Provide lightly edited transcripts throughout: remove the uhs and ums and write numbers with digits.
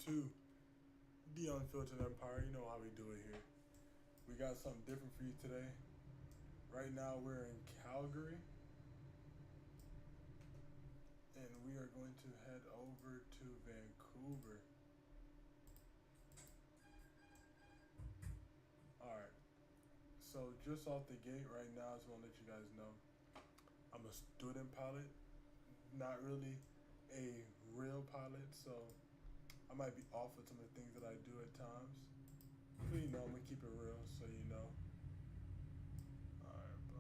to the Unfiltered Empire. You know how we do it here. We got something different for you today. Right now we're in Calgary, and we are going to head over to Vancouver. Alright, so just off the gate right now, I just want to let you guys know I'm a student pilot, not really a real pilot, so I might be off with some of the things that I do at times. But you know, I'm gonna keep it real, so you know. Alright, which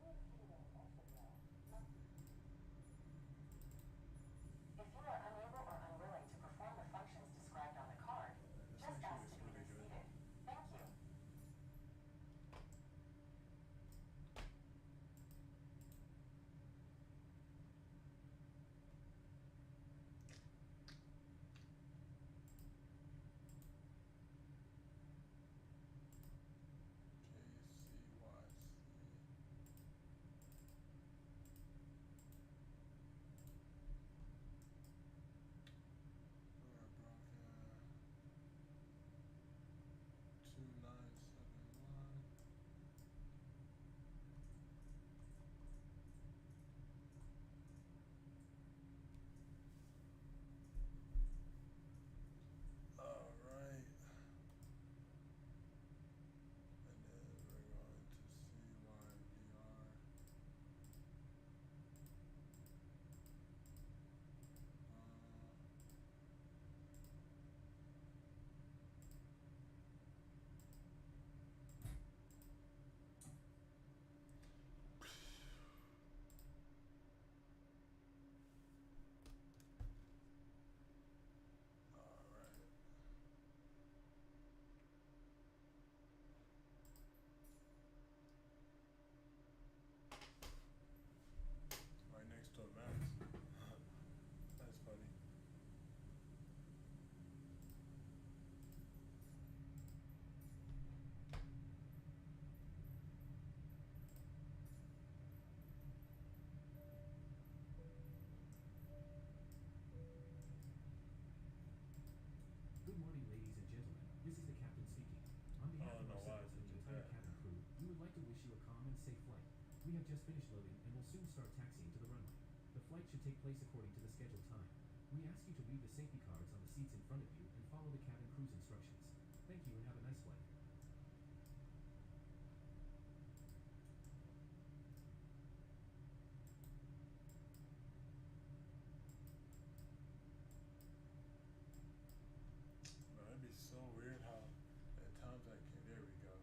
is the most accurate. If you are unable or unwilling to perform the functions described on the card, This just actually ask is to be really good. reseated. Thank you. CYYC. We're broken 2971. Alright. And then we're going to CYVR. Alright. Right next to a Max. That's funny. Good morning, ladies and gentlemen. This is the captain speaking. On behalf of I don't know why ourselves it and the did entire that. cabin crew, we would like to wish you a calm and safe flight. We have just finished loading and will soon start taxiing to the runway. The flight should take place according to the scheduled time. We ask you to leave the safety cards on the seats in front of you and follow the cabin crew's instructions. Thank you and have a nice flight. Bro, it'd be so weird how at times I can. There we go.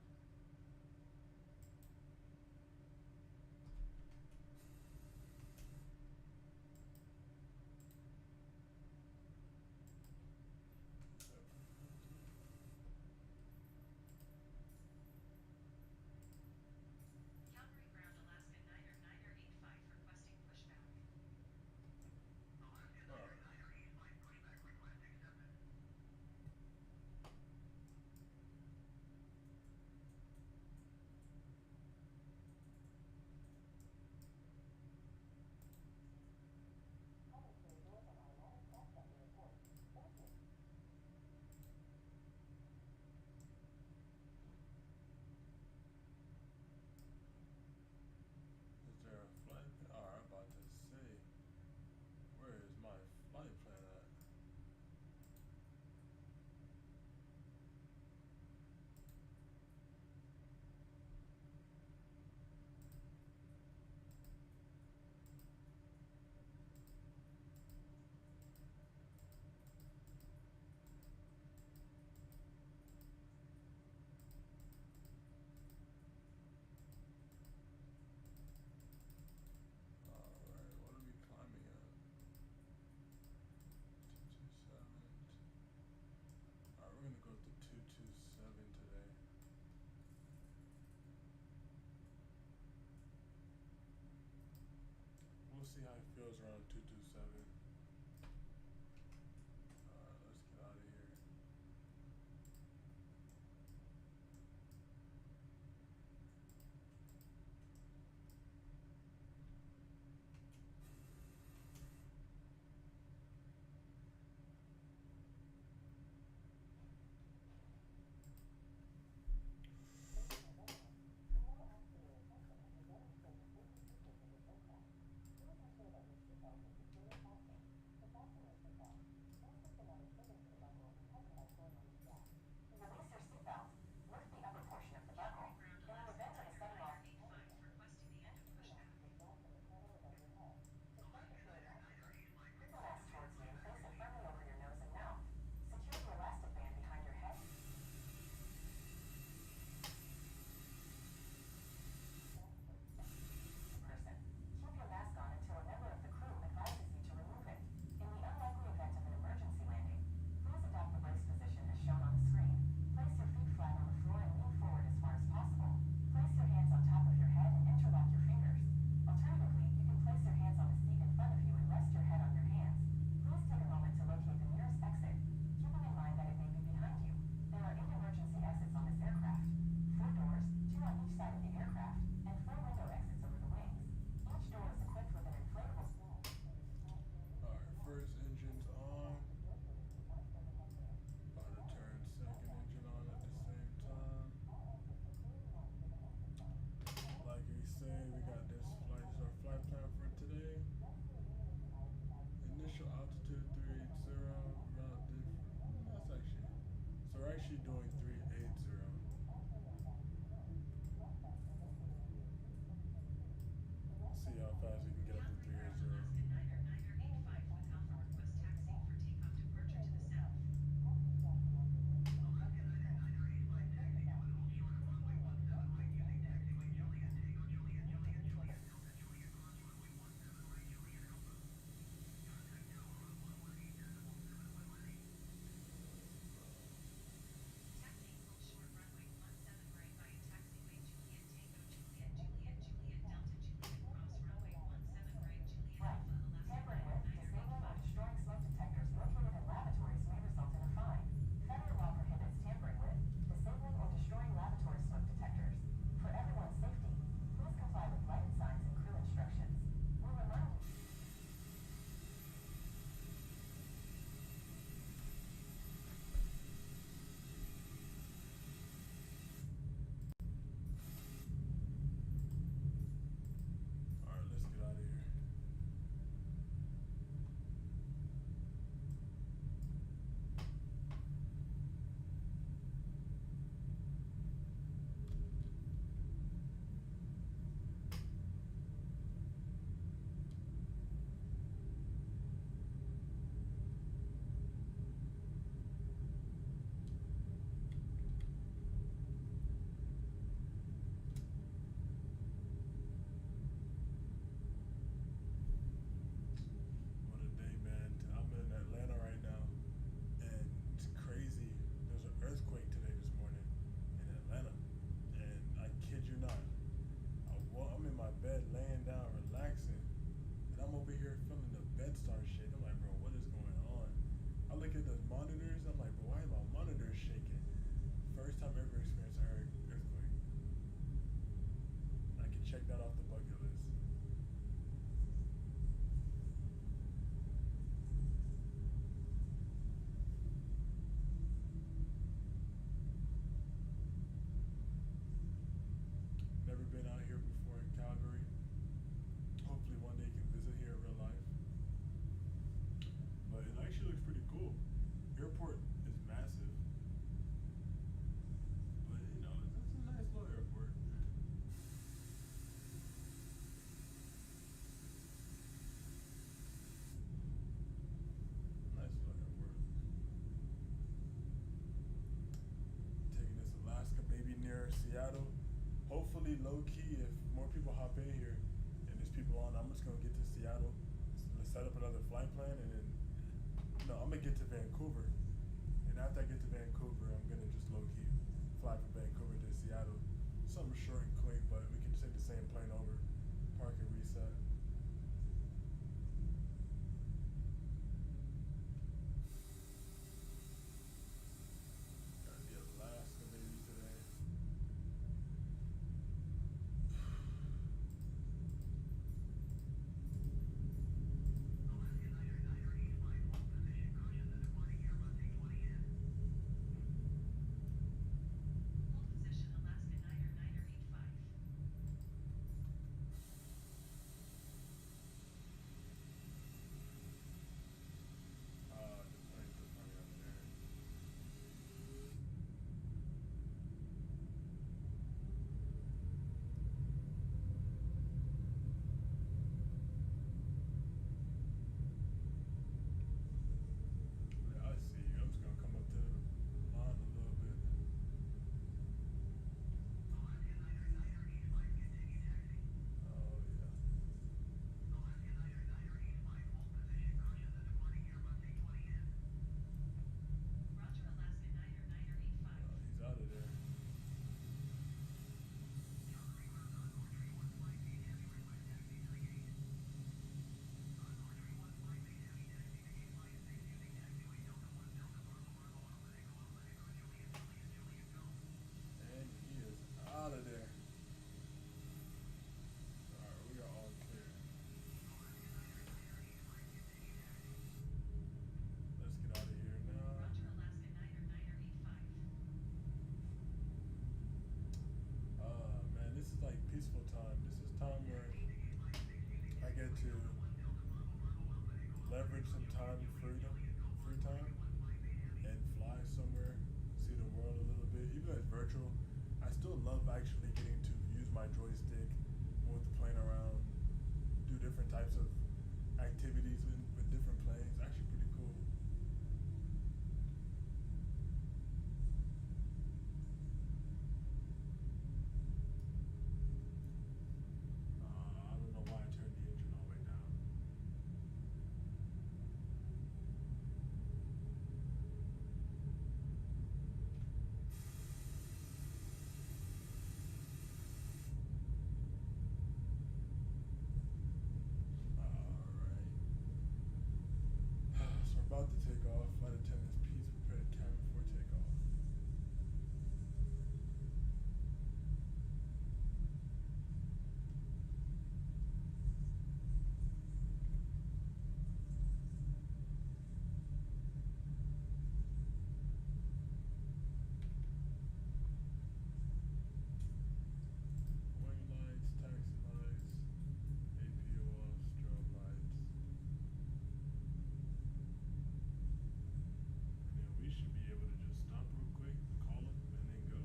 actually doing 380. See how fast we can get up to Calgary Ground 380. Alaska Niner 985 with Alpha request taxiing for takeoff departure to the south. Taxiing hold short runway 17 right via taxiway Juliet Tango Juliet Juliet Juliet Delta Juliet cross runway 17 right Juliet Flight. Alpha Alaska Tampering Niner with, disabling, or 985. destroying smoke detectors located in lavatories may result in a fine. Federal law prohibits tampering with, disabling, or destroying lavatory smoke detectors. For everyone's safety, please comply with lighted signs and crew instructions. We remind you. Alright, let's get out of here. What a day, man. I'm in Atlanta right now, and it's crazy. There's an earthquake today this morning in Atlanta, and I kid you not, I'm in my bed laying down relaxing, and I'm over here feeling the bed start shaking. I'm like, bro, what is going on? I look at the monitors. I'm like, bro, why are my monitors shaking? First time ever experienced a earthquake. I can check that off the bucket list. Never been out here before in Calgary. Hopefully one day can visit here in real life. But it actually looks pretty cool. Airport is massive. But you know, it's a nice little airport. Nice little airport. Taking this Alaska baby near Seattle. Hopefully low key if more people hop in here and there's people on, I'm just gonna get to Seattle, let's set up another flight plan, and then I'm gonna get to Vancouver. And after I get to Vancouver, I'm gonna just low key fly from Vancouver to Seattle. Something short and quick, but we can just take the same plane over, park and reset. Got the Alaska baby today. Hold position Alaska Niner 985. about to take off. Flight attendants, please prepare the cabin for takeoff. Wing lights, taxi lights, APO off, strobe lights. And then we should be able to just stop real quick, call them, and then go.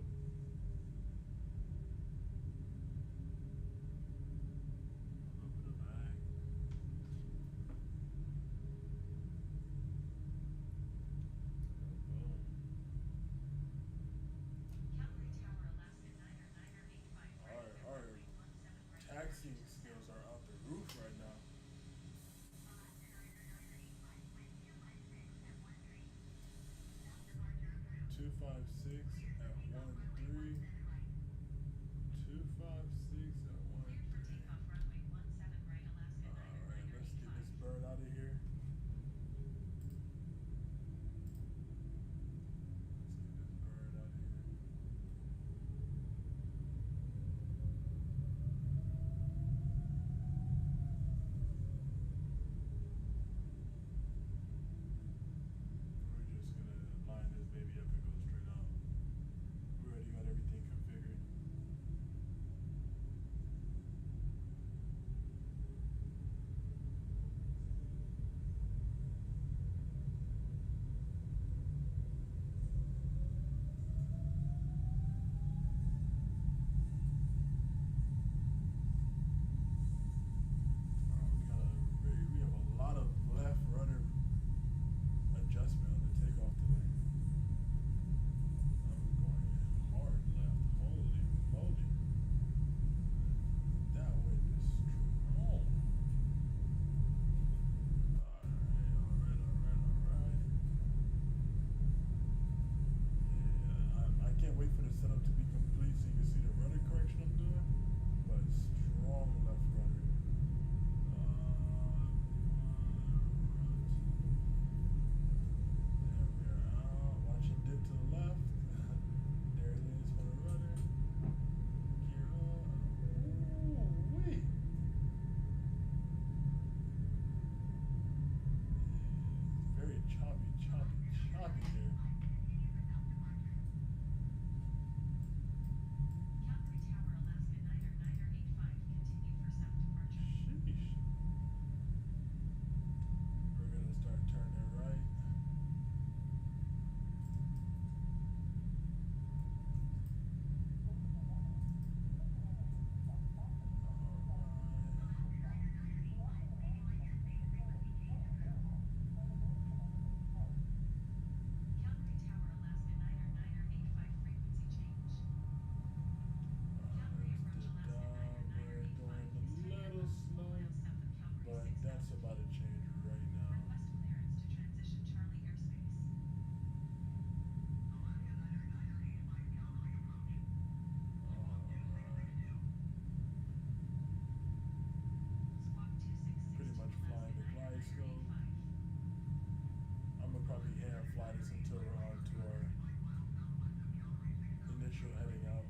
A little bit of lag. Boom. Calgary Tower, Alaska, Niner, Niner, 85, ready at Our runway 17 right, taxiing departure skills sound. are out the roof right now. 256 at 13. 256 at 13. Cleared for takeoff, runway 17 right, Alaska, Niner, Alright, Niner, let's get 85. this bird out of here. Let's get this bird out of here. We're just gonna line this baby up and go straight out. We already got everything configured. We have a lot of left rudder adjustment on the takeoff today. I'm going hard left. Holy moly. That wind is strong. Alright. Yeah, I can't wait for the setup to be complete so you can see the rudder correction I'm doing. But strong left rudder. There we are out. Watch it dip to the left. There it is for the rudder. Gear up. Ooh-wee. It's very choppy there. Calgary Tower, Alaska, Niner, Niner, 85, continue for south departure. Sheesh. We're gonna start turning right. Calgary Tower, Alaska, Niner, Niner, 85, frequency change. Calgary approach, Alaska, Niner, Niner, 85, is turning at level 4 miles south of Calgary, But 6000 that's about to feet. change right now. Request clearance to transition Charlie airspace. Squawk 266 Pretty to much Alaska, flying the Niner, glide Niner, scope. 85. I'm gonna probably hand fly this until we're on to our initial heading out.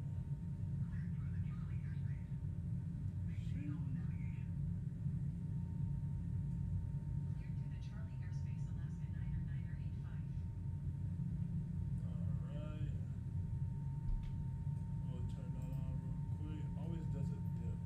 Cleared through the Charlie airspace, Alaska, Niner, Niner, 85. Alright. We'll turn that on real quick. Always does a dip.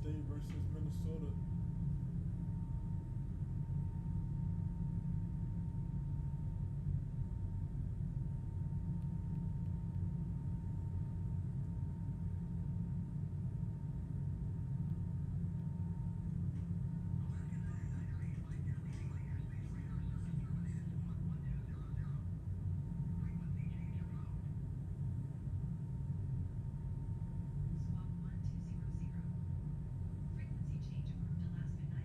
State versus Minnesota. Swap 1200. Frequency change approved Alaska Niner 985.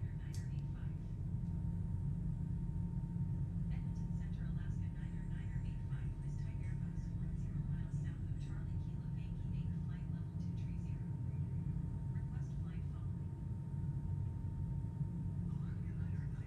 Edmonton Center, Alaska Niner 985. This type Airbus 10 miles south of Charlie Kilo Yankee 8 flight level 230. Request flight following. Squawk 5712 Alaska Niner 985. Roger Alaska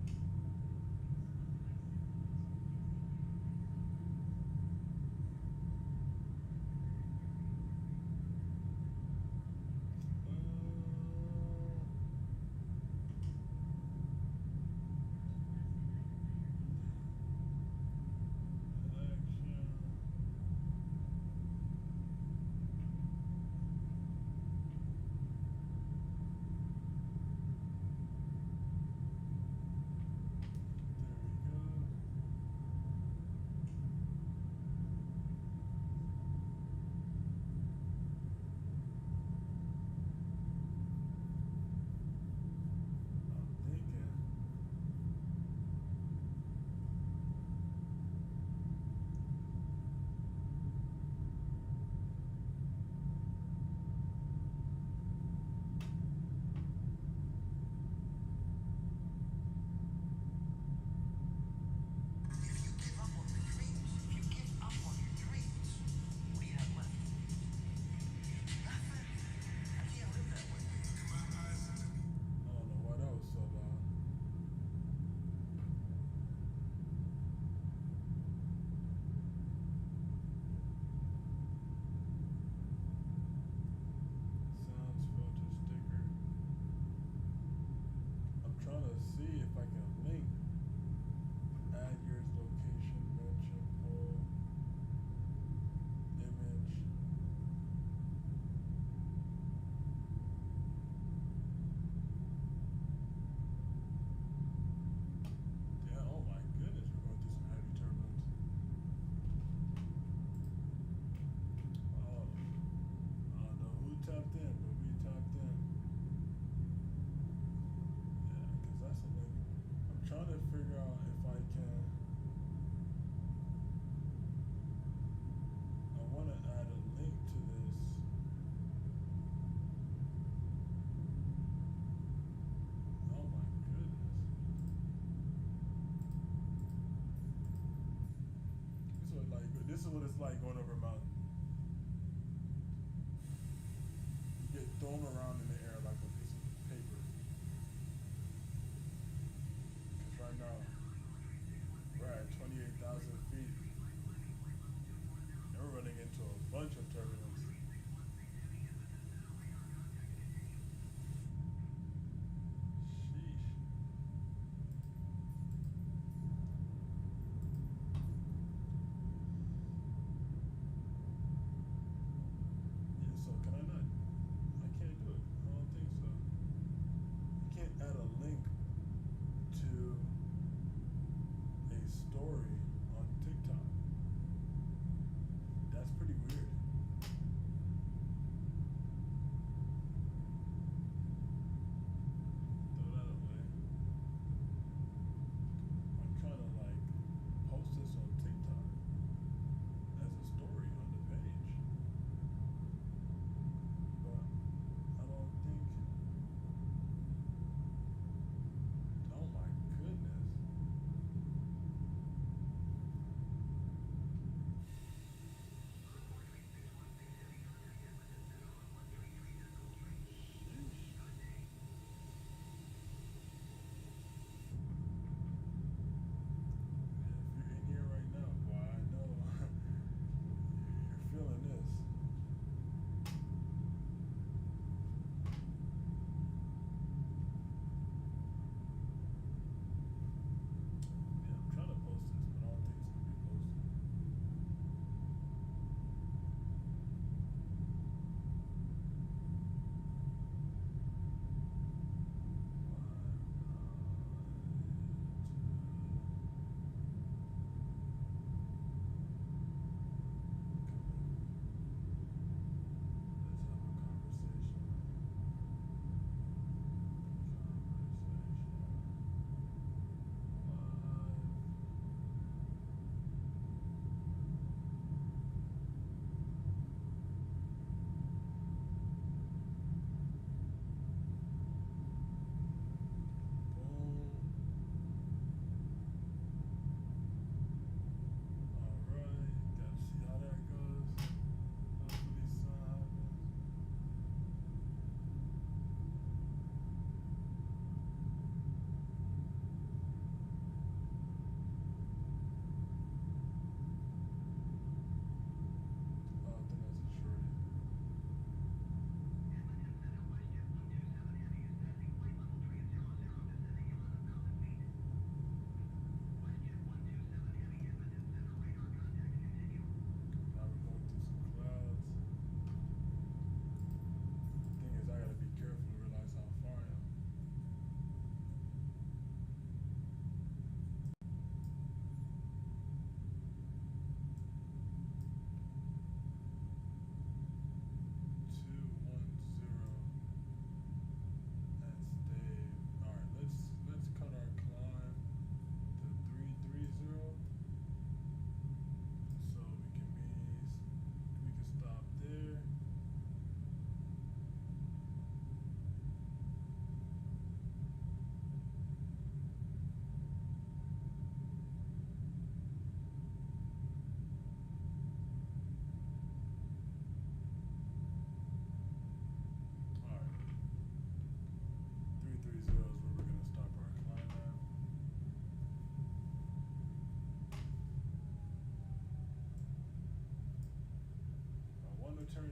Niner 985. I don't know why that was so loud. Sounds filter sticker. I'm trying to see if I can link. Add yours location, mention, poll, image. Yeah, oh my goodness, we're going through some heavy turbulence. Oh, I don't know who tapped in, but we tapped in. Yeah, because that's a link. I'm trying to figure out if I can. I want to add a link to this. Oh my goodness. This is what it's like going over a mountain. You get thrown around in the air like a piece of paper. Because right now, we're at 28,000 feet. And we're running into a bunch of turbulence. Sheesh. Yeah, so can I not? I can't do it.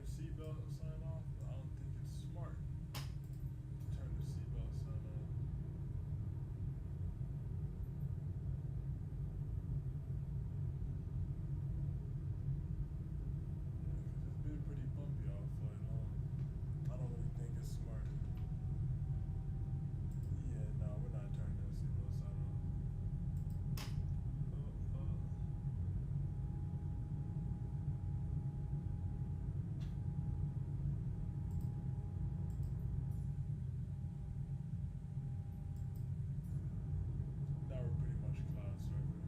turn seatbelt sign off, but I don't think it's smart to turn the seatbelt sign on. It's been pretty bumpy all flight long. I don't really think it's smart. Yeah, no, we're not turning the seatbelt sign on. Now we're pretty much cloud surfing.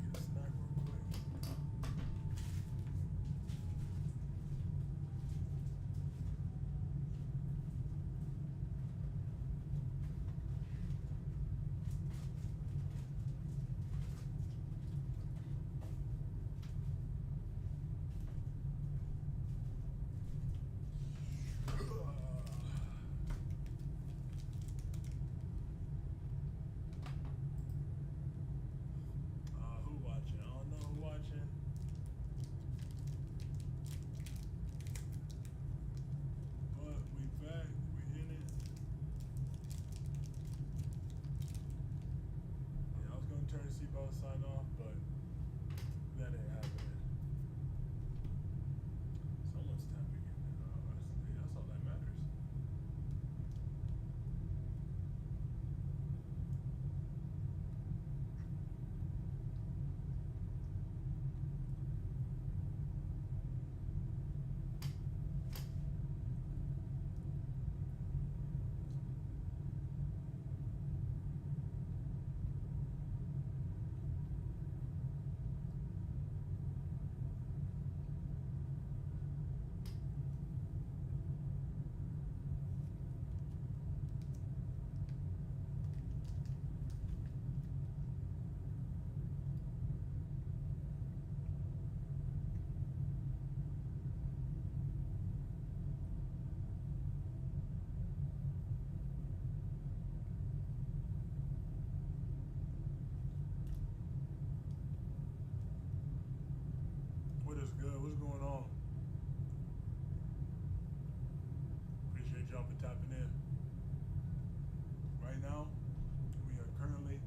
Get a snack real quick. Who watching? I don't know who watching. But we back. We in it. Yeah, I was gonna turn the seatbelt sign off, but that ain't happening. Someone's tapping in there. That's all that matters. What is good? What's going on? Appreciate y'all for tapping in. Right now, we are currently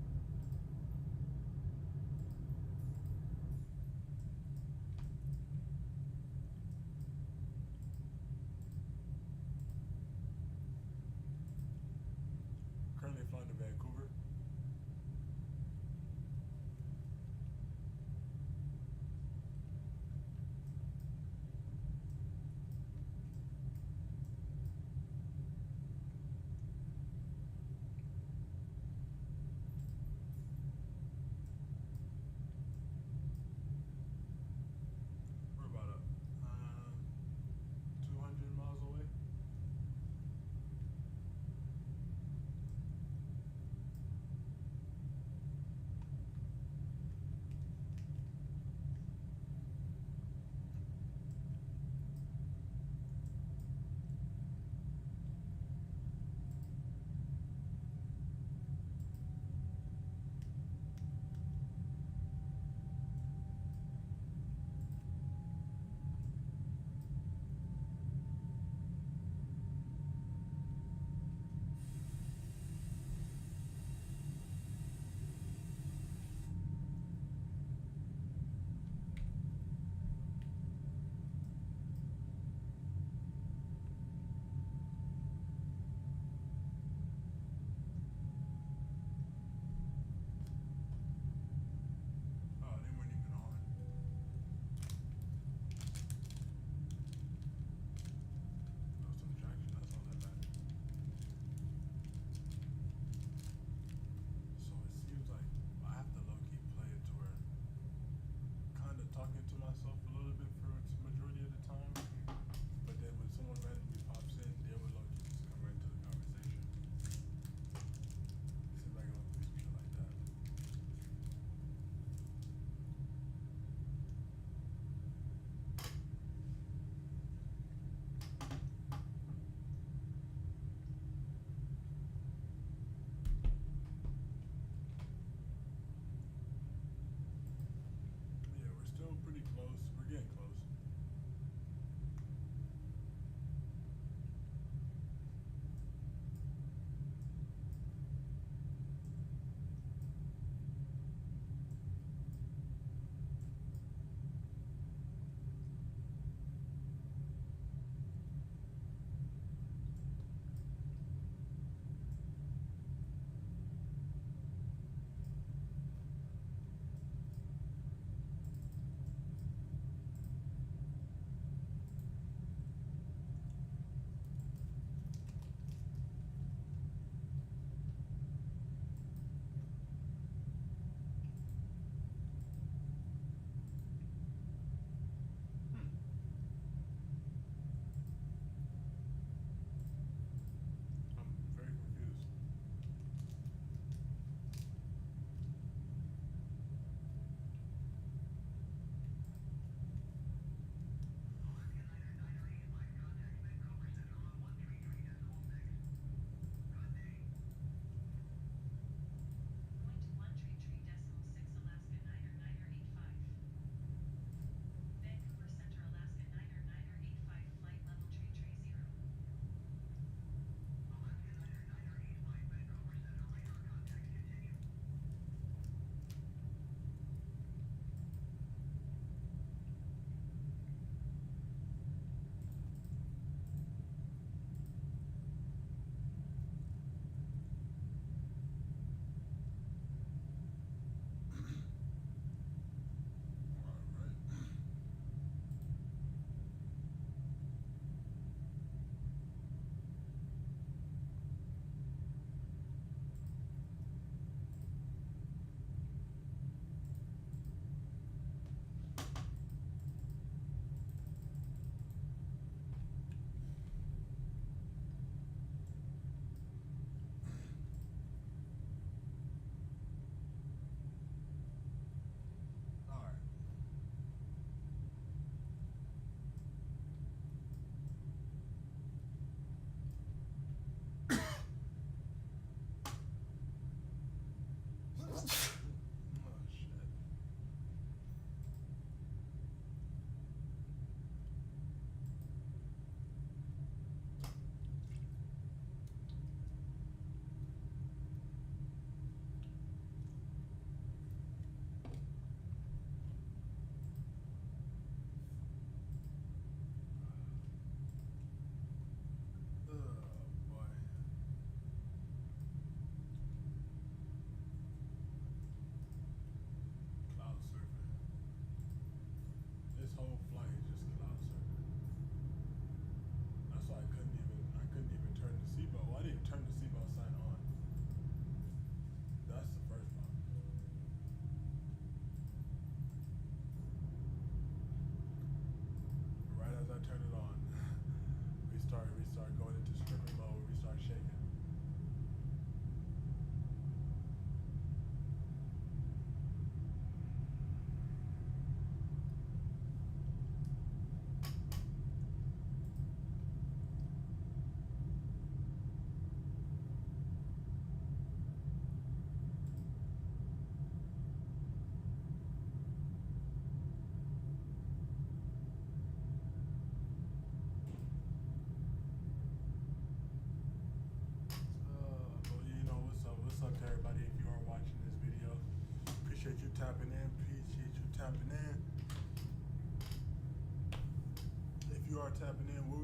flying to Vancouver. We're about 200 miles away. Oh, they weren't even on. No, some traction, that's all that matters. So it seems like I have to low-key play it to where kind of talking to myself a little bit for the majority of the time, but then when someone randomly pops in, they would low-key just come right into the conversation. Seems like I don't do some shit like that.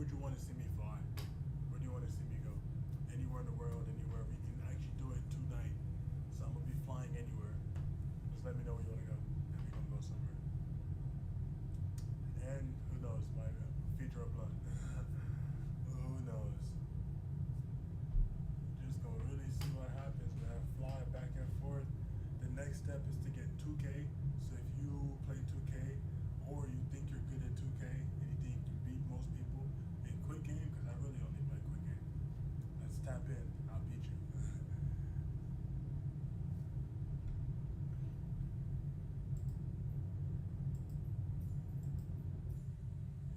would you want to see me fly? Where do you want to see me go? Anywhere in the world, anywhere. We can actually do it tonight. So I'm gonna be flying anywhere. Just let me know where you wanna go, and we gonna go somewhere. And who knows, might feature a blunt. Who knows? Just gonna really see what happens, man. Fly back and forth. The next step is to get 2K. So if you play 2K, or you think you're good at 2K, and you think you beat most people in quick game, because I really only play quick game. Let's tap in. I'll beat you.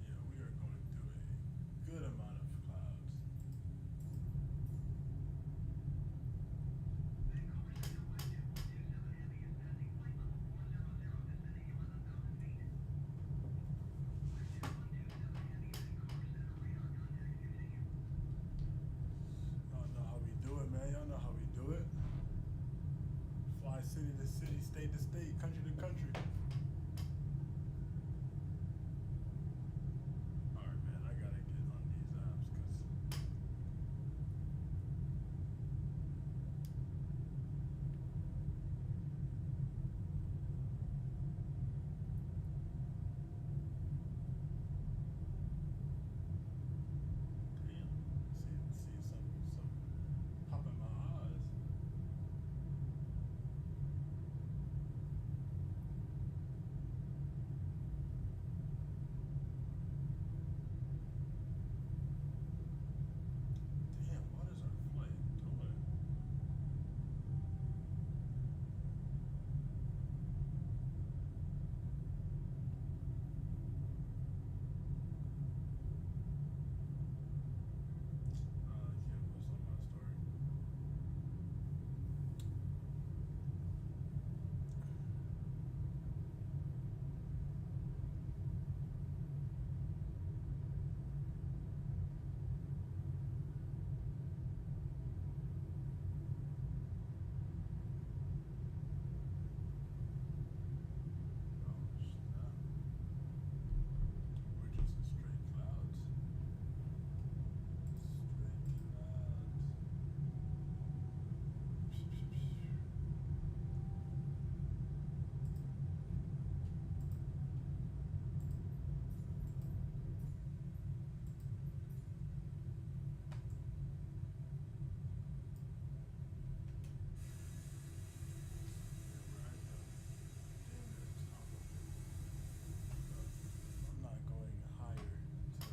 Yeah, we are going through a good amount of clouds. Y'all know how we do it, man. Y'all know how we do it. Fly city to city, state to state, country to country. Alright, man, I gotta get on these apps because damn, see some pop in my eyes. Damn, what is our flight doing? I can't post on my story. Oh, snap. We're just in straight clouds. Straight clouds. I'm not going higher to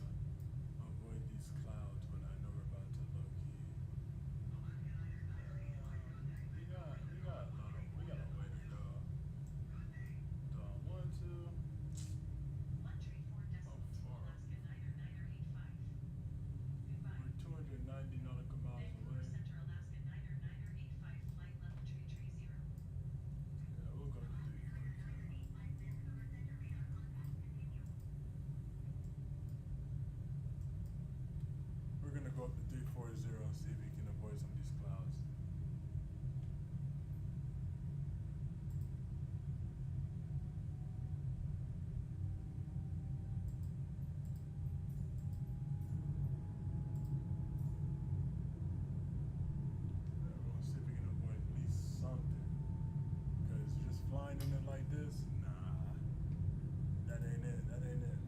avoid these clouds when I know we're about to low key. We got a way to go. Do I want to? Entry 4 How decimal to far? Alaska Niner 985. Goodbye. We're 290 nautical miles Vancouver away. Center, Alaska Niner 985, flight level tree 30. Yeah, we'll go to 340. We're gonna go up to 340 and see if we can avoid some of these clouds. Yeah, we're gonna see if we can avoid at least something. Because just flying in it like this, nah. That ain't it. That ain't it.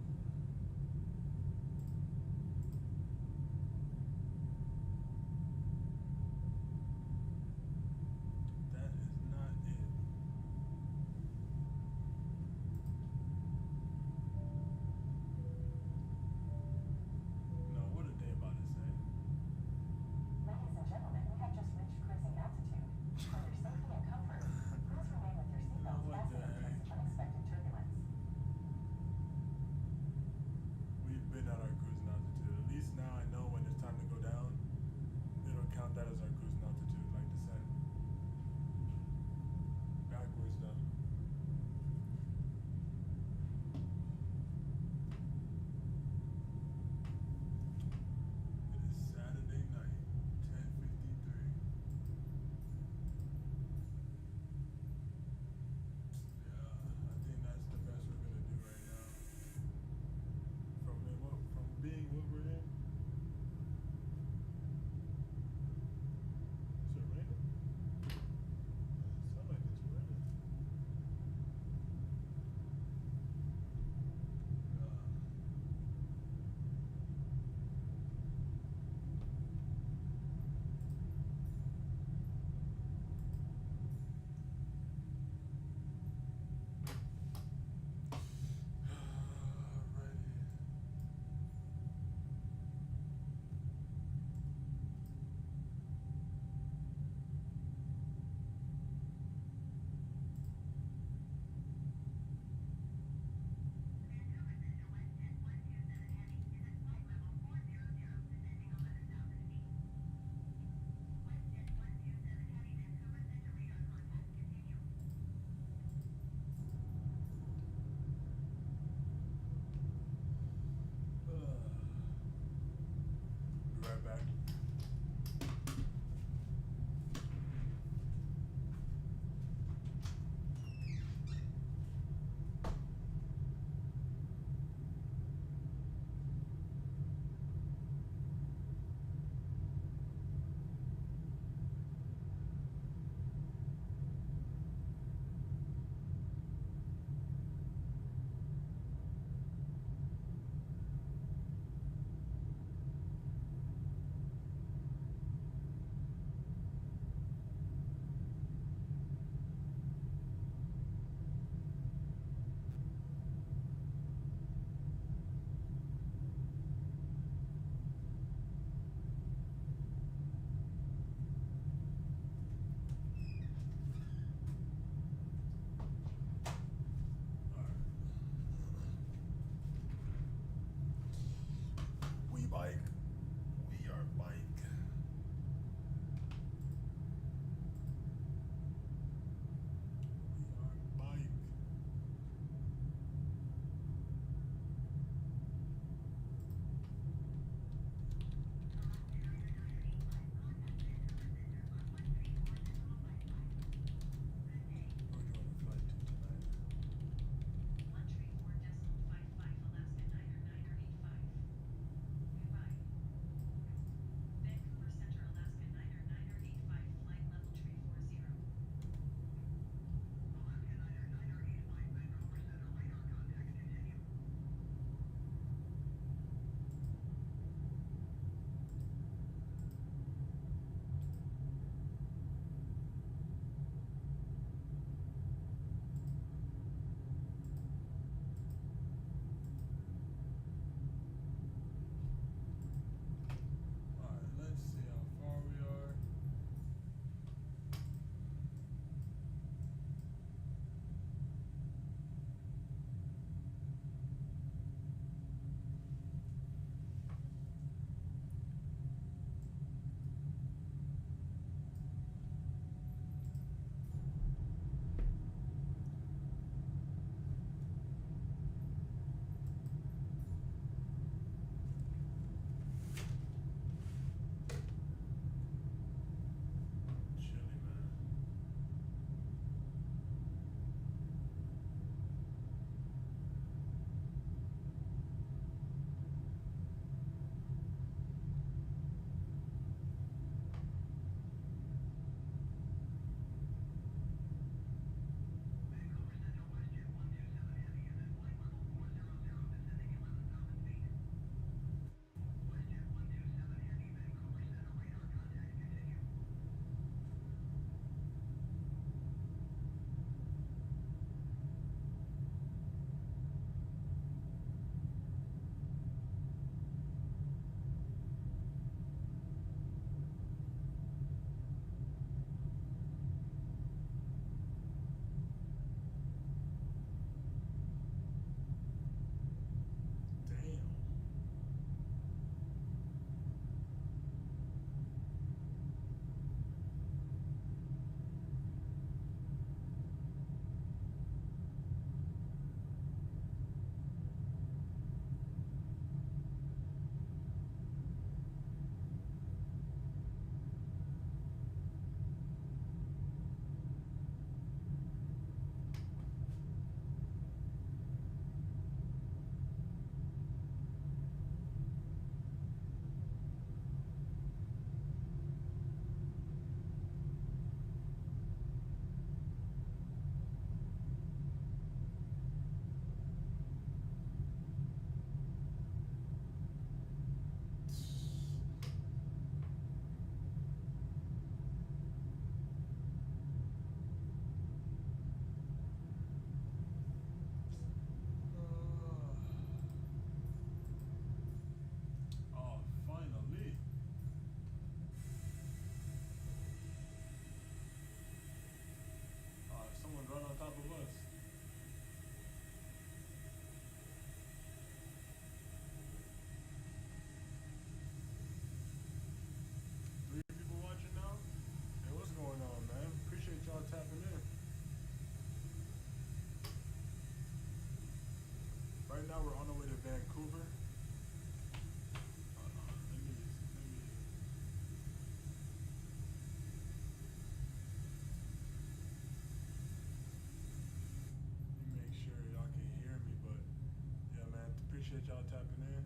appreciate y'all tapping in.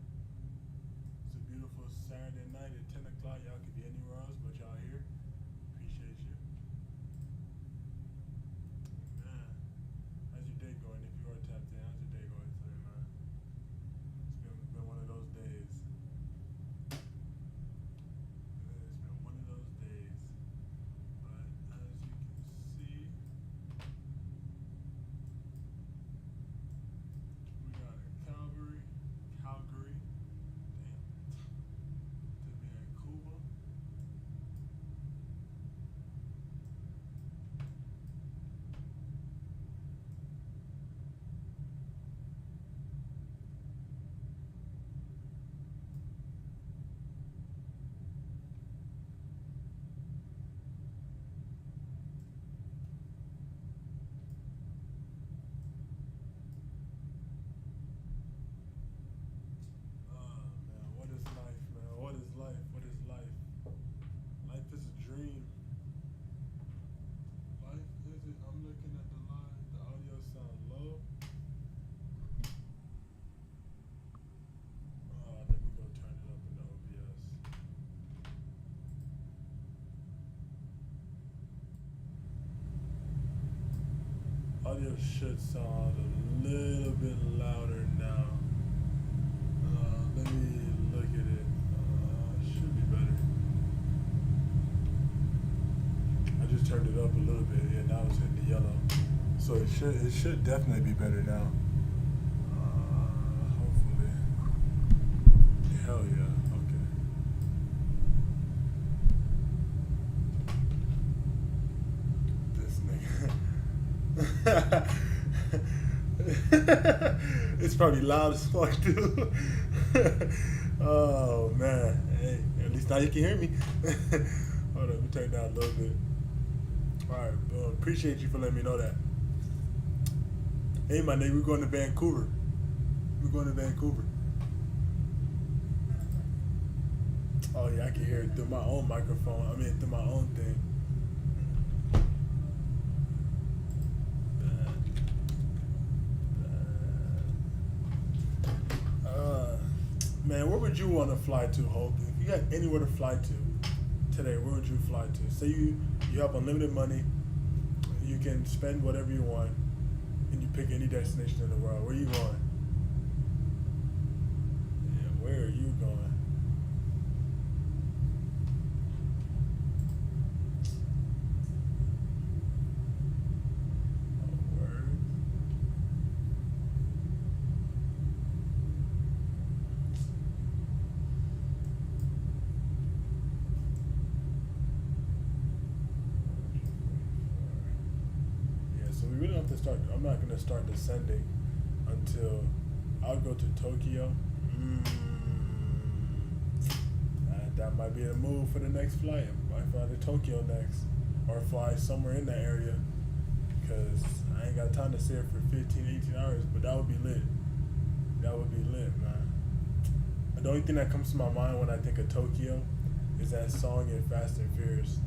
It's a beautiful Saturday night at 10 o'clock. Y'all could be anywhere else, but y'all here. Appreciate you. Man, how's your day going? If you are tapped in, how's your day going today, man? It's been one of those days. It's been one of those days. But as you can see, we got Calgary, damn, to Vancouver. Man, what is life, man? What is life? What is life? Life is a dream. Life is it? I'm looking at the line. The audio sound low. Let me go turn it up in the OBS. Audio should sound a little bit louder now. Let me look at it. Should be better. I just turned it up a little bit. Yeah, now it's hitting the yellow. So it should definitely be better now. Hopefully. Hell yeah. Okay. This nigga. It's probably loud as fuck too. Oh man. Hey, at least now you can hear me. Hold on, let me turn it down a little bit. Alright, appreciate you for letting me know that. Hey my nigga, we're going to Vancouver. We're going to Vancouver. Oh yeah, I can hear it through my own microphone. I mean through my own thing. Man, where would you want to fly to, Hope? If you had anywhere to fly to today, where would you fly to? Say you have unlimited money, you can spend whatever you want, and you pick any destination in the world. Where are you going? Yeah, where are you going? I'm not going to start descending until I'll go to Tokyo. That might be a move for the next flight. I might fly to Tokyo next, or fly somewhere in that area, because I ain't got time to stay there for 15, 18 hours, but that would be lit. That would be lit, man. The only thing that comes to my mind when I think of Tokyo is that song in Fast and Furious.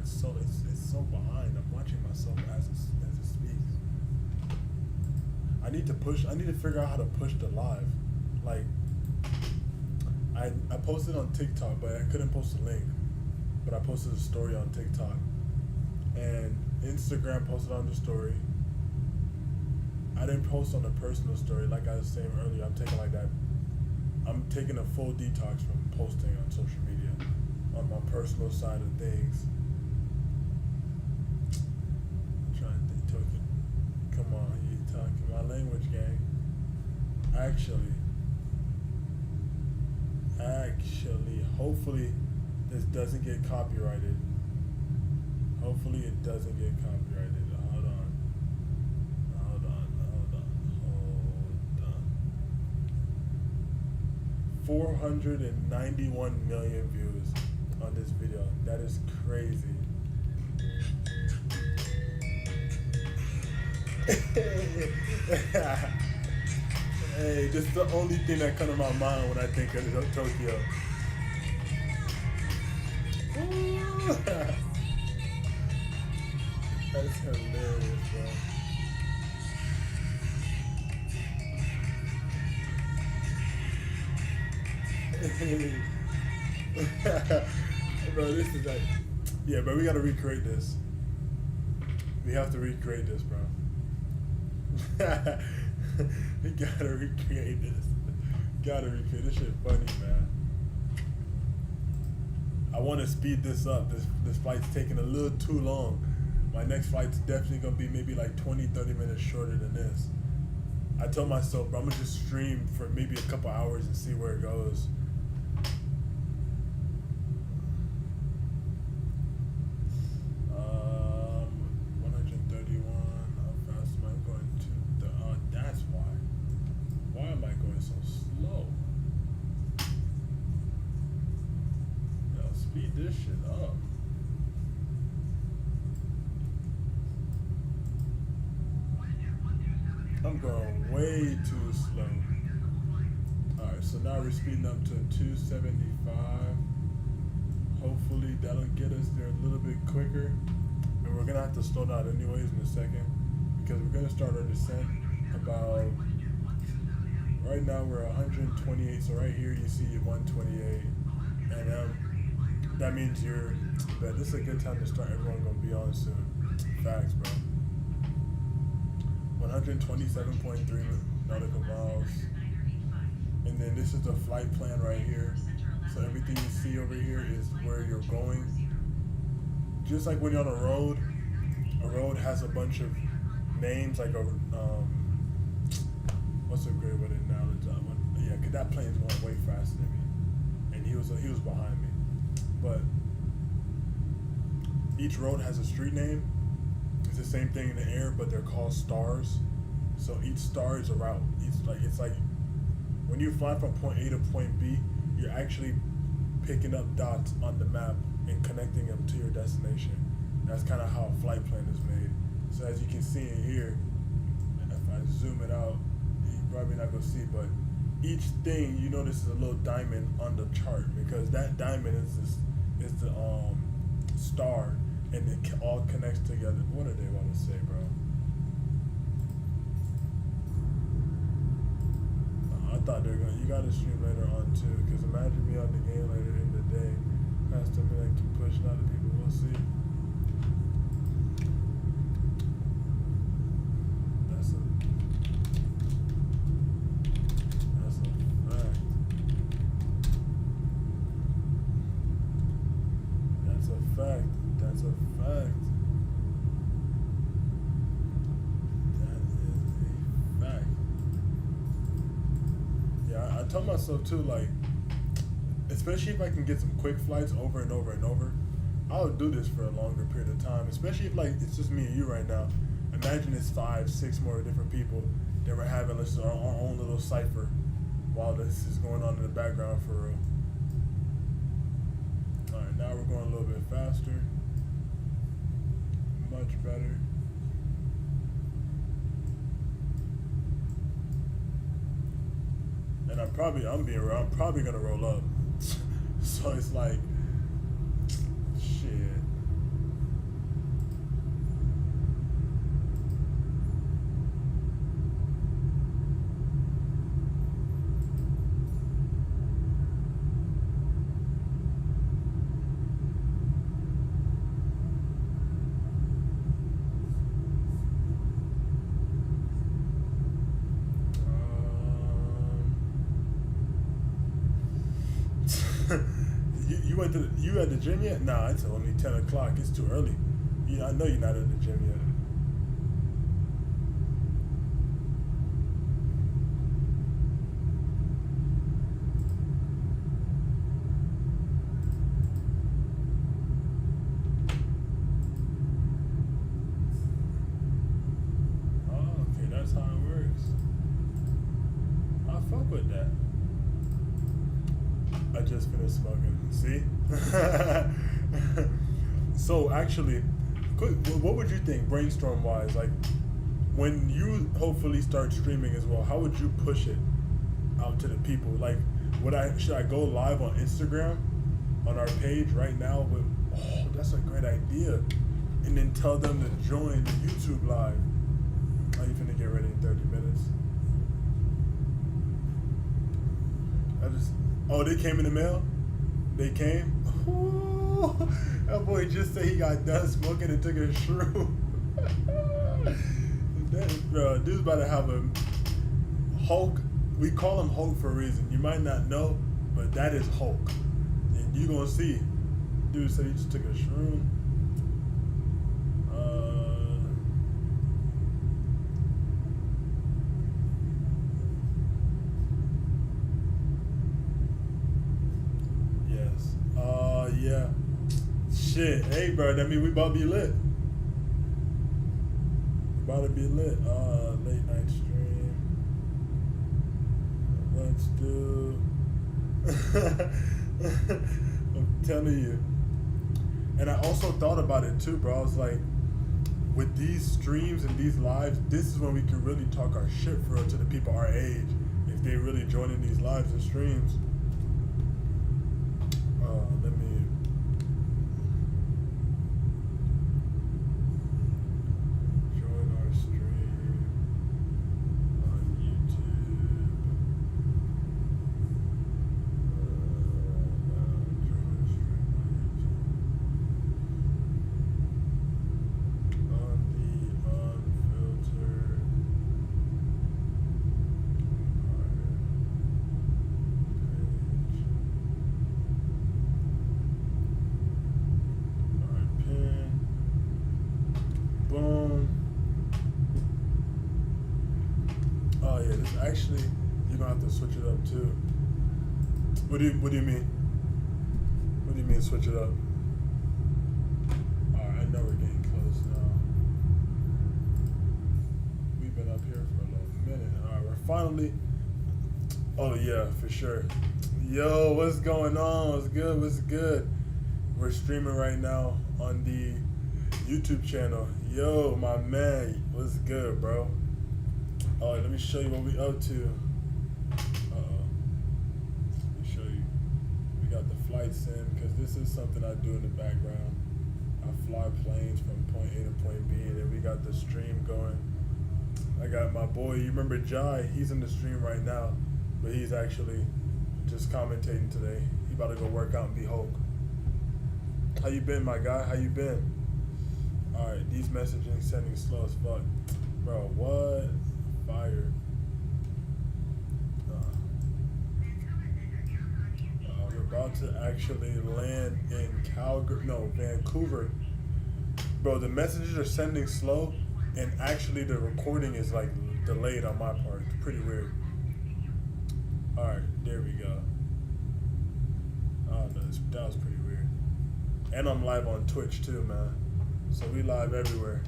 It's so behind. I'm watching myself as it speaks. I need to figure out how to push the live. Like, I posted on TikTok, but I couldn't post a link. But I posted a story on TikTok, and Instagram posted on the story. I didn't post on a personal story like I was saying earlier. I'm taking a full detox from posting on social media on my personal side of things. Come on, you talking my language, gang. Actually, hopefully this doesn't get copyrighted. Hopefully it doesn't get copyrighted. Hold on. 491 million views on this video. That is crazy. Hey, this is the only thing that comes to my mind when I think of Tokyo. That's hilarious, bro. Bro, this is like, yeah, bro, we gotta recreate this. We have to recreate this, bro. We gotta recreate this. Gotta recreate this shit funny, man. I want to speed this up. This flight's taking a little too long. My next flight's definitely gonna be maybe like 20-30 minutes shorter than this. I told myself, bro, I'm gonna just stream for maybe a couple hours and see where it goes. 131. How fast am I going to the? That's why. Why am I going so slow? Yo, speed this shit up. I'm going way too slow. Alright, so now we're speeding up to 275. Hopefully that'll get us there a little bit quicker. And we're gonna have to slow down anyways in a second, because we're gonna start our descent about, right now we're 128, so right here you see 128. And that means but this is a good time to start. Everyone gonna be on soon. Facts, bro. 127.3 nautical miles. And then this is the flight plan right here. So everything you see over here is where you're going. Just like when you're on a road has a bunch of names, like a what's a great way to acknowledge that one? Yeah, cause that plane's going way faster than me, and he was behind me. But each road has a street name. It's the same thing in the air, but they're called stars. So each star is a route. It's like when you fly from point A to point B, you're actually picking up dots on the map and connecting them to your destination. That's kind of how a flight plan is made. So as you can see in here, if I zoom it out, you're probably not gonna see, but each thing, you notice is a little diamond on the chart, because that diamond is the star, and it all connects together. What are they want to say, bro? I thought they're gonna. You gotta stream later on too, because imagine me on the game later in the day. Past a minute to push a lot of people. We'll see. That's a fact. That's a fact. That's a fact. That is a fact. Yeah, I told myself too, like, especially if I can get some quick flights over and over and over, I'll do this for a longer period of time. Especially if, like, it's just me and you right now. Imagine it's 5-6 more different people that we're having our own little cipher while this is going on in the background for real. Alright, now we're going a little bit faster. Much better. And I'm probably gonna roll up. So it's like, shit. You at the gym yet? Nah, it's only 10 o'clock. It's too early. I know you're not at the gym yet. Oh, okay, that's how it works. I fuck with that. I just finished smoking. See? So actually, what would you think, brainstorm wise, like when you hopefully start streaming as well, how would you push it out to the people? Like, should I go live on Instagram on our page right now with, oh, that's a great idea, and then tell them to join the YouTube live? Are you finna get ready in 30 minutes? Oh, they came in the mail? They came? Ooh, that boy just said he got done smoking and took a shroom. Bro, dude's about to have a Hulk. We call him Hulk for a reason. You might not know, but that is Hulk. And you gonna see. Dude said he just took a shroom. Yes. Yeah. Shit. Hey, bro. That mean we about to be lit. We about to be lit. Late night stream. Let's do. I'm telling you. And I also thought about it too, bro. I was like, with these streams and these lives, this is when we can really talk our shit for real to the people our age. If they really join in these lives and streams. Let me. Join our stream on YouTube. Actually, you're gonna have to switch it up too. What do you mean? What do you mean switch it up? Alright, I know we're getting close now. We've been up here for a little minute. Alright, we're finally. Oh yeah, for sure. Yo, what's going on? What's good? What's good? We're streaming right now on the YouTube channel. Yo, my man, what's good, bro? Let me show you what we up to. Let me show you. We got the flight sim, because this is something I do in the background. I fly planes from point A to point B, and then we got the stream going. I got my boy, you remember Jai? He's in the stream right now, but he's actually just commentating today. He about to go work out and be Hulk. How you been, my guy? How you been? Alright, these messaging sending slow as fuck. Bro, what? Fire. We're about to actually land in Vancouver. Bro, the messages are sending slow, and actually the recording is like delayed on my part. It's pretty weird. Alright, there we go. Oh, no, that was pretty weird. And I'm live on Twitch too, man. So we live everywhere.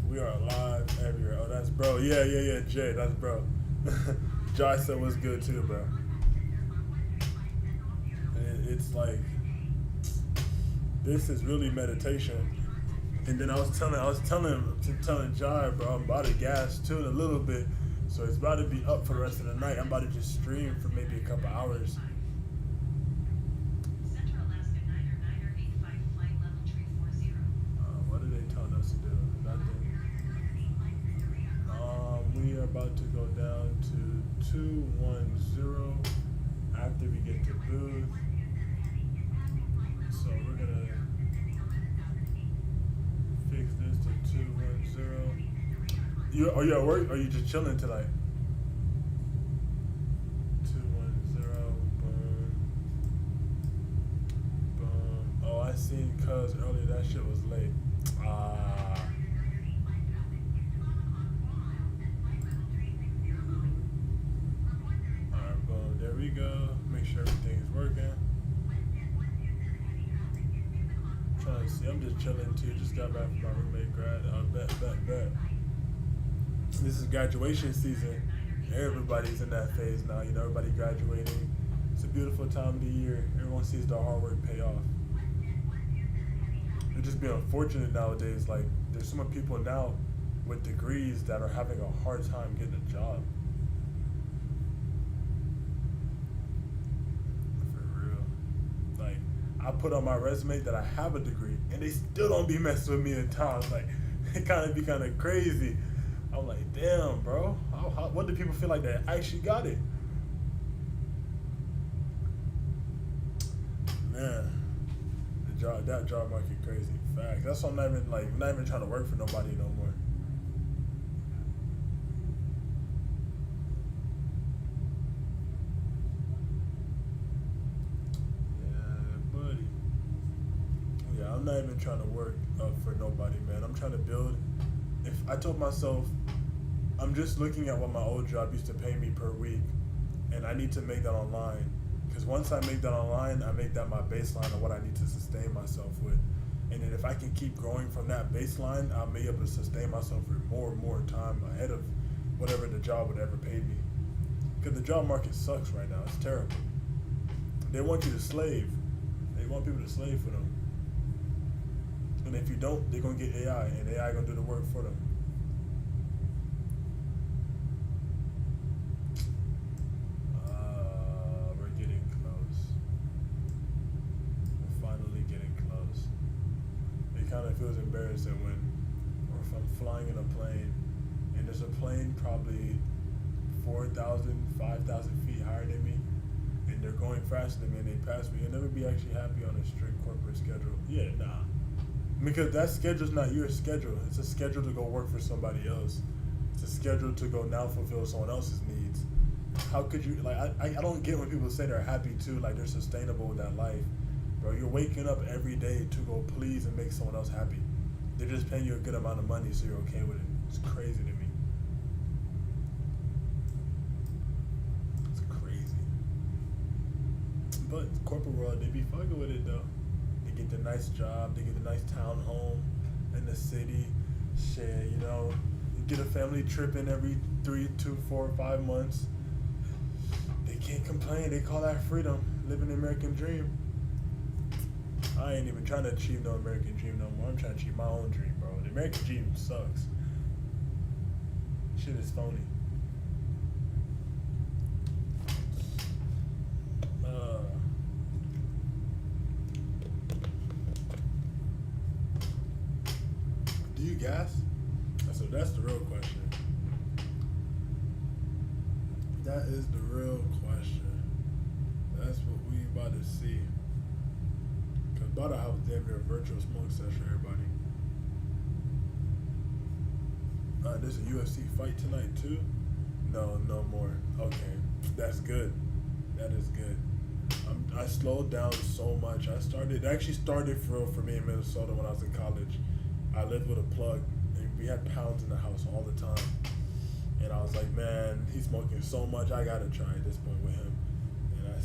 We are live everywhere. Oh, that's bro. Yeah, Jay, that's bro. Jai said what's good too, bro. It's like, this is really meditation. And then I was telling Jai, bro, I'm about to gas tune a little bit. So it's about to be up for the rest of the night. I'm about to just stream for maybe a couple hours. Central Alaska 9er 85 flight level 340. What are they telling us to do? Nothing. We are about to go down to 210 after we get to booth. So we're gonna fix this to 210. Are you at work or are you just chilling tonight? 210, boom. Boom. Oh, I seen cuz earlier, that shit was late. Alright, boom, there we go. Make sure everything's working. Trying to see, I'm just chilling too. Just got back from my roommate grad. Bet. This is graduation season. Everybody's in that phase now. You know, everybody graduating. It's a beautiful time of the year. Everyone sees their hard work pay off. It's just being unfortunate nowadays. Like, there's so many people now with degrees that are having a hard time getting a job. For real. Like, I put on my resume that I have a degree, and they still don't be messing with me in town. Like, it kind of be kind of crazy. I'm like, damn, bro. What do people feel like they actually got it? Man, that job market crazy. Facts. That's why I'm not even trying to work for nobody no more. Yeah, buddy. Yeah, I'm not even trying to work for nobody, man. I'm trying to build. If I told myself, I'm just looking at what my old job used to pay me per week, and I need to make that online. Because once I make that online, I make that my baseline of what I need to sustain myself with. And then if I can keep growing from that baseline, I'll be able to sustain myself for more and more time ahead of whatever the job would ever pay me. Because the job market sucks right now. It's terrible. They want you to slave. They want people to slave for them. And if you don't, they're going to get AI, and AI going to do the work for them. We're getting close. We're finally getting close. It kind of feels embarrassing when, or if I'm flying in a plane, and there's a plane probably 4,000, 5,000 feet higher than me, and they're going faster than me, and they pass me. You'll never be actually happy on a strict corporate schedule. Yeah, nah. Because that schedule's not your schedule. It's a schedule to go work for somebody else. It's a schedule to go now fulfill someone else's needs. How could you, like, I don't get when people say they're happy too, like they're sustainable with that life. Bro, you're waking up every day to go please and make someone else happy. They're just paying you a good amount of money so you're okay with it. It's crazy to me. It's crazy. But corporate world, they be fucking with it though. They get the nice job, they get the nice town home in the city. Shit, you know, you get a family trip in every 3, 2, 4, 5 months. They can't complain. They call that freedom, living the American dream. I ain't even trying to achieve no American dream no more. I'm trying to achieve my own dream, bro. The American dream sucks. Shit is phony. Do you gas? That's the real question. That is the real question. That's what we about to see. Cause about to have damn near a virtual smoke session, everybody. There's a UFC fight tonight too. No more. Okay, that's good. That is good. I slowed down so much. It actually started for real for me in Minnesota when I was in college. I lived with a plug, and we had pounds in the house all the time. And I was like, man, he's smoking so much, I gotta try at this point with him. And I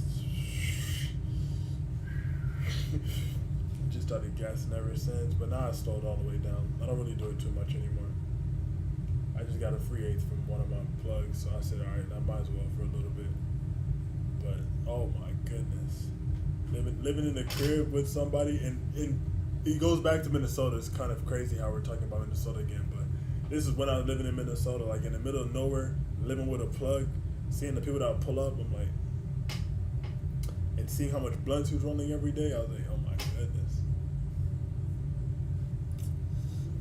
just started gassing ever since, but now I slowed all the way down. I don't really do it too much anymore. I just got a free eighth from one of my plugs, so I said, all right, I might as well for a little bit. But oh my goodness, living in the crib with somebody, and it goes back to Minnesota. It's kind of crazy how we're talking about Minnesota again, but this is when I was living in Minnesota, like in the middle of nowhere, living with a plug, seeing the people that would pull up, I'm like, and seeing how much blunts he was rolling every day, I was like, oh my goodness.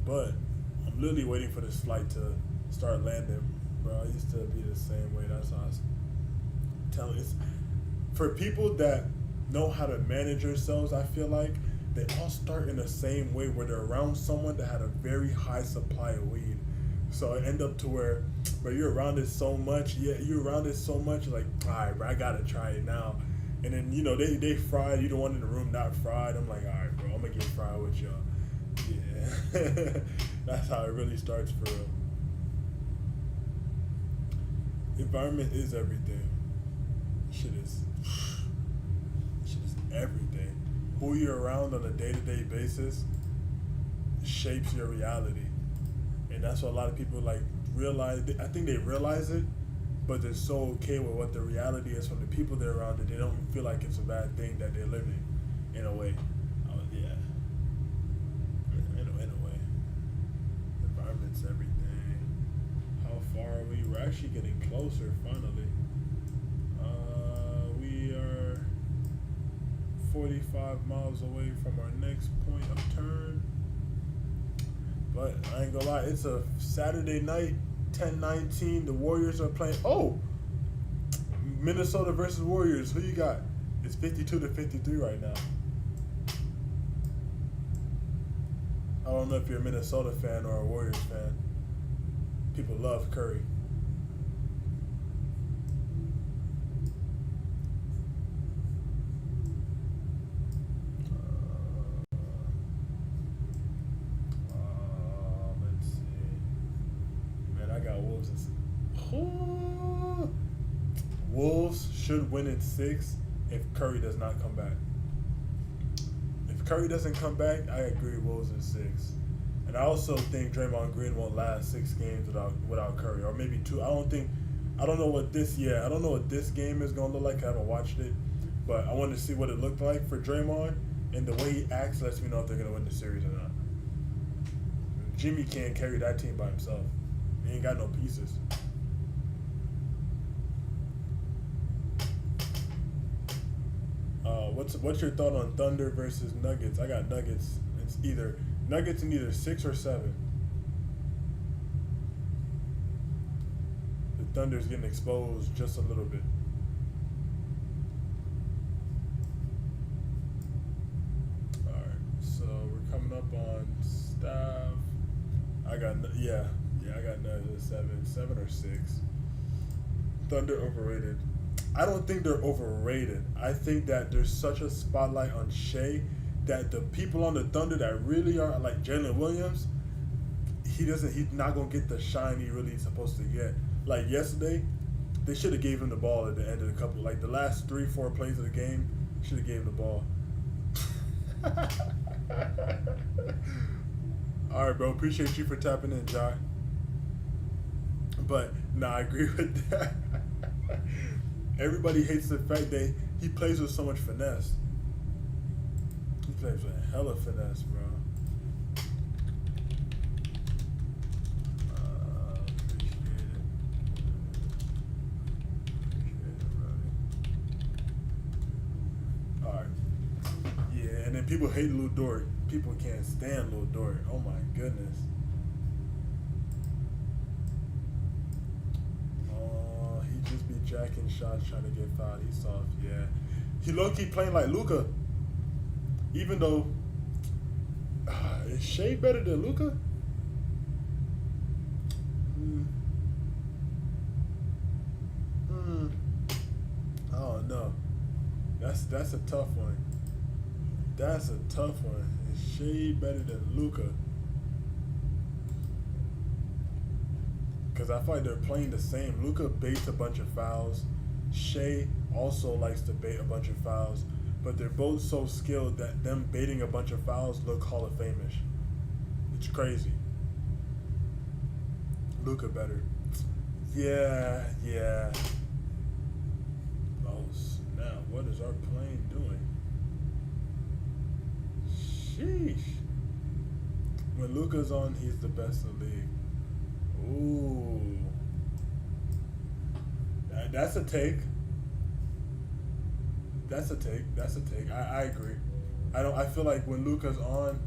But I'm literally waiting for this flight to start landing, bro. I used to be the same way. That's how I was telling. It's for people that know how to manage themselves. I feel like they all start in the same way, where they're around someone that had a very high supply of weed. So it end up to where you're around it so much. Yeah, you're around it so much. Like, all right, bro, I gotta try it now. And then you know they fried. You the one in the room not fried. I'm like, all right, bro, I'm gonna get fried with y'all. Yeah, that's how it really starts for real. Environment is everything. Shit is everything. Who you're around on a day-to-day basis shapes your reality. And that's what a lot of people like realize. I think they realize it, but they're so okay with what the reality is from the people they're around that they don't feel like it's a bad thing that they're living, in a way. Yeah. In a way. Environment's everything. How far are we? We're actually getting closer, finally. We are 45 miles away from our next point of turn. But I ain't gonna lie, it's a Saturday night, 10-19. The Warriors are playing. Oh, Minnesota versus Warriors. Who you got? It's 52-53 right now. don't know if you're a Minnesota fan or a Warriors fan. People love Curry. Let's see. Man, I got Wolves. Wolves should win in 6 if Curry does not come back. If Curry doesn't come back, I agree Wolves in 6. And I also think Draymond Green won't last 6 games without Curry, or maybe 2. I don't know what this game is gonna look like. I haven't watched it, but I wanted to see what it looked like for Draymond, and the way he acts lets me know if they're gonna win the series or not. Jimmy can't carry that team by himself. He ain't got no pieces. What's your thought on Thunder versus Nuggets? I got Nuggets. It's either Nuggets in either 6 or 7. The Thunder's getting exposed just a little bit. All right, so we're coming up on staff. I got Nuggets at 7 or 6. Thunder overrated. I don't think they're overrated. I think that there's such a spotlight on Shea that the people on the Thunder that really are like Jalen Williams, he's not gonna get the shine he really is supposed to get. Like yesterday, they should have gave him the ball at the end of the couple, like the last 3-4 plays of the game, should have gave him the ball. All right, bro. Appreciate you for tapping in, Jai. But I agree with that. Everybody hates the fact that he plays with so much finesse. He plays with a hella finesse, bro. Appreciate it, brother. All right. Yeah, and then people hate Lou Dort. People can't stand Lou Dort. Oh my goodness. Just be jacking shots trying to get fouled. He's soft, yeah. He low-key playing like Luka. Even though is Shea better than Luka? I don't know. That's a tough one. That's a tough one. Is Shea better than Luka? Because I feel like they're playing the same. Luka baits a bunch of fouls. Shea also likes to bait a bunch of fouls. But they're both so skilled that them baiting a bunch of fouls look Hall of Fame-ish. It's crazy. Luka better. Yeah. Oh, snap. What is our plane doing? Sheesh. When Luka's on, he's the best in the league. Ooh, that's a take. I agree. I feel like when Luka's on,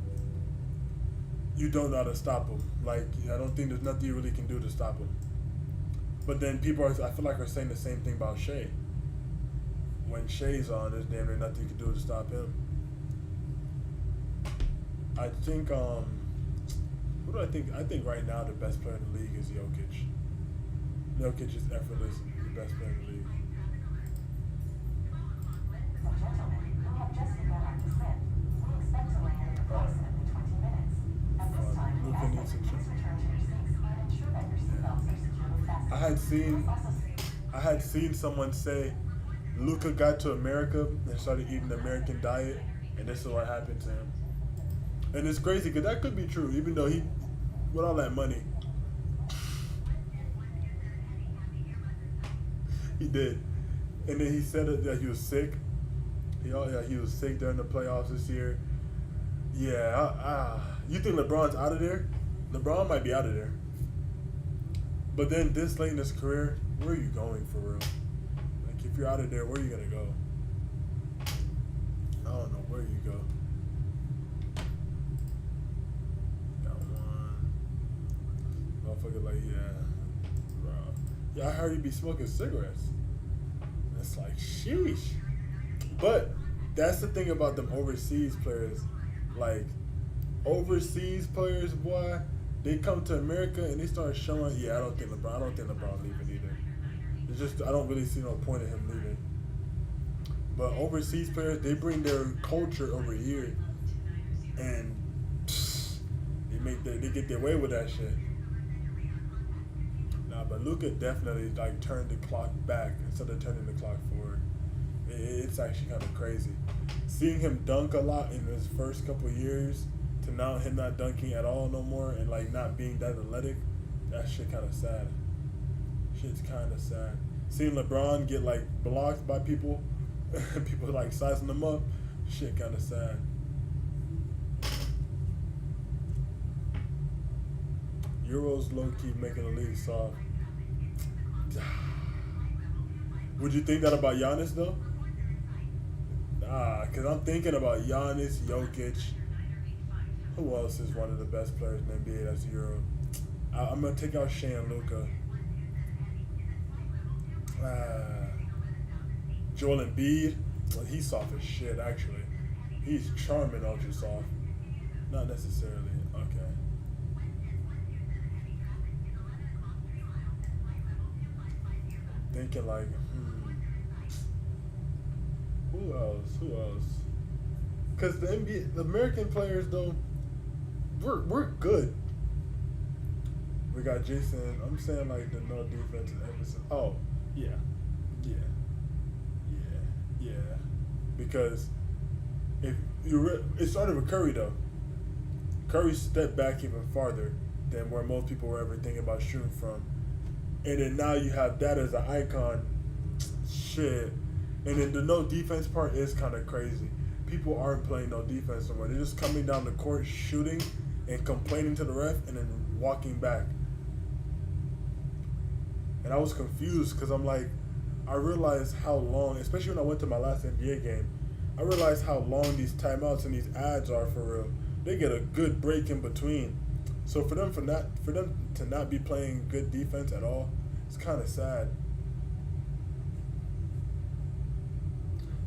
you don't know how to stop him. Like, I don't think there's nothing you really can do to stop him. But then people I feel like are saying the same thing about Shea. When Shea's on, there's damn near nothing you can do to stop him. I think who do I think? I think right now the best player in the league is Jokic. Jokic is effortless, the best player in the league. Gentlemen, we have just begun our descent. We expect to land in approximately 20 minutes. At this time, we Luka ask needs that to you please return to your seats and ensure that your seatbelts are securely fastened. I had seen someone say Luka got to America and started eating the American diet, and this is what happened to him. And it's crazy because that could be true, even though he, with all that money, he did. And then he said that he was sick. He was sick during the playoffs this year. Yeah, you think LeBron's out of there? LeBron might be out of there. But then this late in his career, where are you going for real? Like, if you're out of there, where are you going to go? I don't know where you go. Got one. Motherfucker like, bro. Yeah, I heard you be smoking cigarettes. It's like, sheesh. But that's the thing about them overseas players. Like, overseas players, boy, they come to America and they start showing. Yeah, I don't think LeBron leaving either. It's just I don't really see no point in him leaving. But overseas players, they bring their culture over here, and they get their way with that shit. Nah, but Luka definitely like turned the clock back instead of turning the clock forward. It's actually kind of crazy. Seeing him dunk a lot in his first couple of years to now him not dunking at all no more and like not being that athletic, that shit kind of sad. Shit's kind of sad. Seeing LeBron get like blocked by people, people like sizing them up, shit kind of sad. Euros low key making the league soft. Would you think that about Giannis though? Nah, cause I'm thinking about Giannis, Jokic. Who else is one of the best players in the NBA that's Euro? I'm gonna take out Shea and Luka. Joel Embiid. Well, he's soft as shit actually. He's charming, ultra soft. Not necessarily. Okay. Thinking like, who else? Because the NBA, the American players though, we're good. We got Jason. I'm saying like the no defense and emphasis. Oh, yeah. Because if it started with Curry though. Curry stepped back even farther than where most people were ever thinking about shooting from. And then now you have that as an icon. Shit. And then the no defense part is kind of crazy. People aren't playing no defense no more. They're just coming down the court, shooting, and complaining to the ref, and then walking back. And I was confused because I'm like, I realized how long, especially when I went to my last NBA game, I realized how long these timeouts and these ads are for real. They get a good break in between. So for them to not be playing good defense at all, it's kind of sad.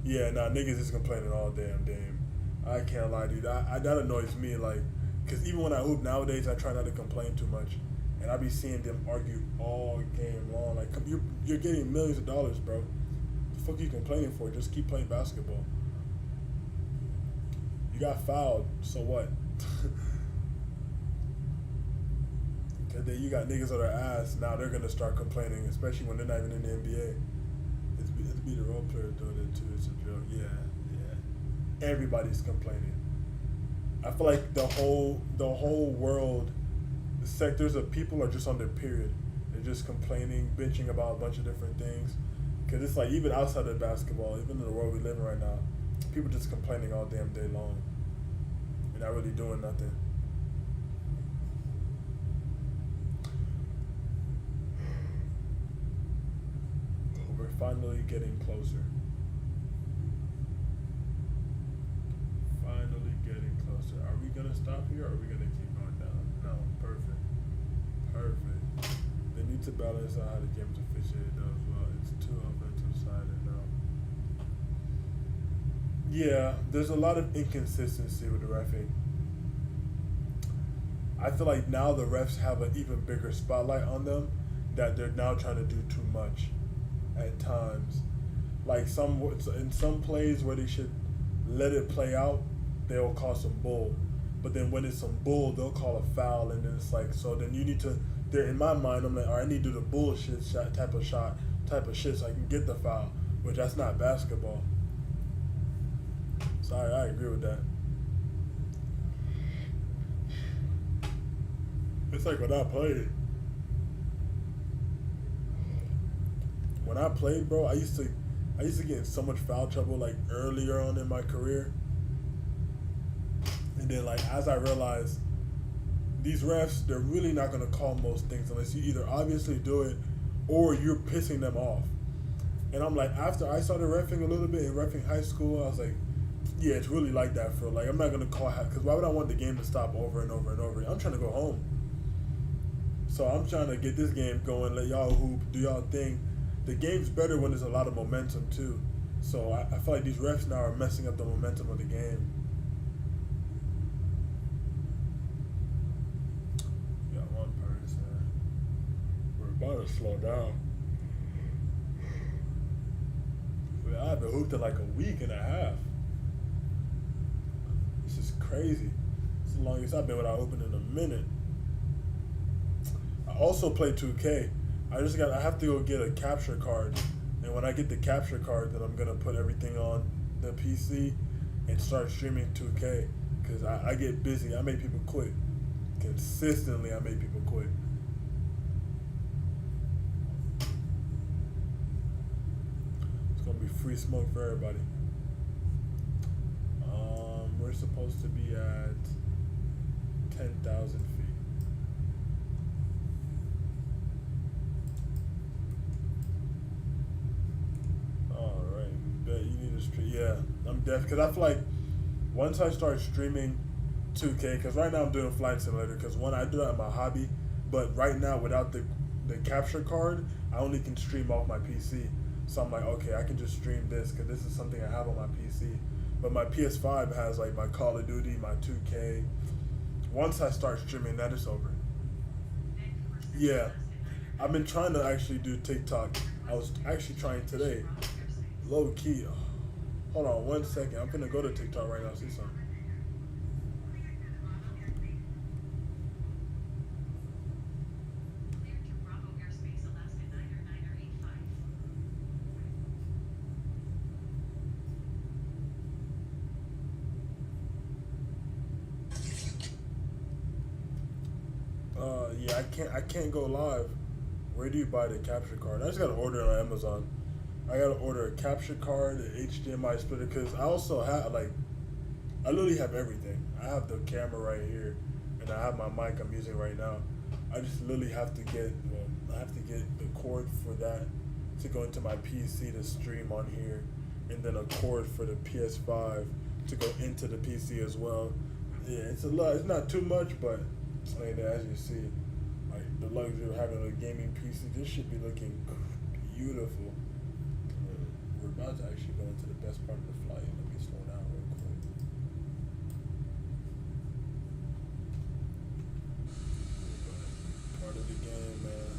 Yeah, nah, niggas is complaining all damn game. I can't lie, dude. That annoys me, like, cause even when I hoop nowadays, I try not to complain too much, and I be seeing them argue all game long. Like, you're getting millions of dollars, bro. The fuck are you complaining for? Just keep playing basketball. You got fouled, so what? Cause then you got niggas on their ass. Now they're gonna start complaining, especially when they're not even in the NBA. It's be the role players doing it too. It's a joke. Yeah. Everybody's complaining. I feel like the whole world, the sectors of people are just on their period. They're just complaining, bitching about a bunch of different things. Cause it's like even outside of basketball, even in the world we live in right now, people just complaining all damn day long. They're not really doing nothing. We're finally getting closer. Finally getting closer. Are we gonna stop here or are we gonna keep going down? No, perfect. They need to balance out how the game's officiated though as well. It's too offensive sided now. Yeah, there's a lot of inconsistency with the reffing. I feel like now the refs have an even bigger spotlight on them that they're now trying to do too much at times. Like in some plays where they should let it play out, they'll call some bull. But then when it's some bull, they'll call a foul, and then it's like, so then you need to. There in my mind, I'm like, all right, I need to do the bullshit type of shit, so I can get the foul, which that's not basketball. So I agree with that. It's like when I played. When I played, bro, I used to get in so much foul trouble like earlier on in my career. And then like as I realized these refs, they're really not gonna call most things unless you either obviously do it or you're pissing them off. And I'm like, after I started reffing a little bit in reffing high school, I was like, yeah, it's really like that for like I'm not gonna call because why would I want the game to stop over and over and over? I'm trying to go home. So I'm trying to get this game going, let y'all hoop, do y'all thing. The game's better when there's a lot of momentum too. So I feel like these refs now are messing up the momentum of the game. About to slow down. I haven't hooped in like a week and a half. This is crazy. It's the longest I've been without hooping in a minute. I also play 2K. I have to go get a capture card. And when I get the capture card, then I'm gonna put everything on the PC and start streaming 2K. Cause I get busy. I make people quit. Consistently, I make people quit. It's gonna be free smoke for everybody. We're supposed to be at 10,000 feet. All right, bet you need to stream. Yeah, I'm deaf because I feel like once I start streaming 2K, because right now I'm doing Flight Simulator, because one, I do that as my hobby, but right now without the capture card, I only can stream off my PC. So I'm like, okay, I can just stream this because this is something I have on my PC. But my PS5 has like my Call of Duty, my 2K. Once I start streaming, that is over. Yeah, I've been trying to actually do TikTok. I was actually trying today, low key. Hold on 1 second. I'm gonna go to TikTok right now. See something. Cleared to Bravo airspace, Alaska 9er 9er 85. Yeah, I can't go live. Where do you buy the capture card? I just gotta order it on Amazon. I gotta order a capture card, an HDMI splitter, because I also have I literally have everything. I have the camera right here, and I have my mic I'm using right now. I just literally have to get the cord for that to go into my PC to stream on here, and then a cord for the PS5 to go into the PC as well. Yeah, it's a lot. It's not too much, but like, as you see, like the luxury of having a gaming PC, this should be looking beautiful. We're about to actually go into the best part of the flight. Let me slow down real quick. Part of the game, man.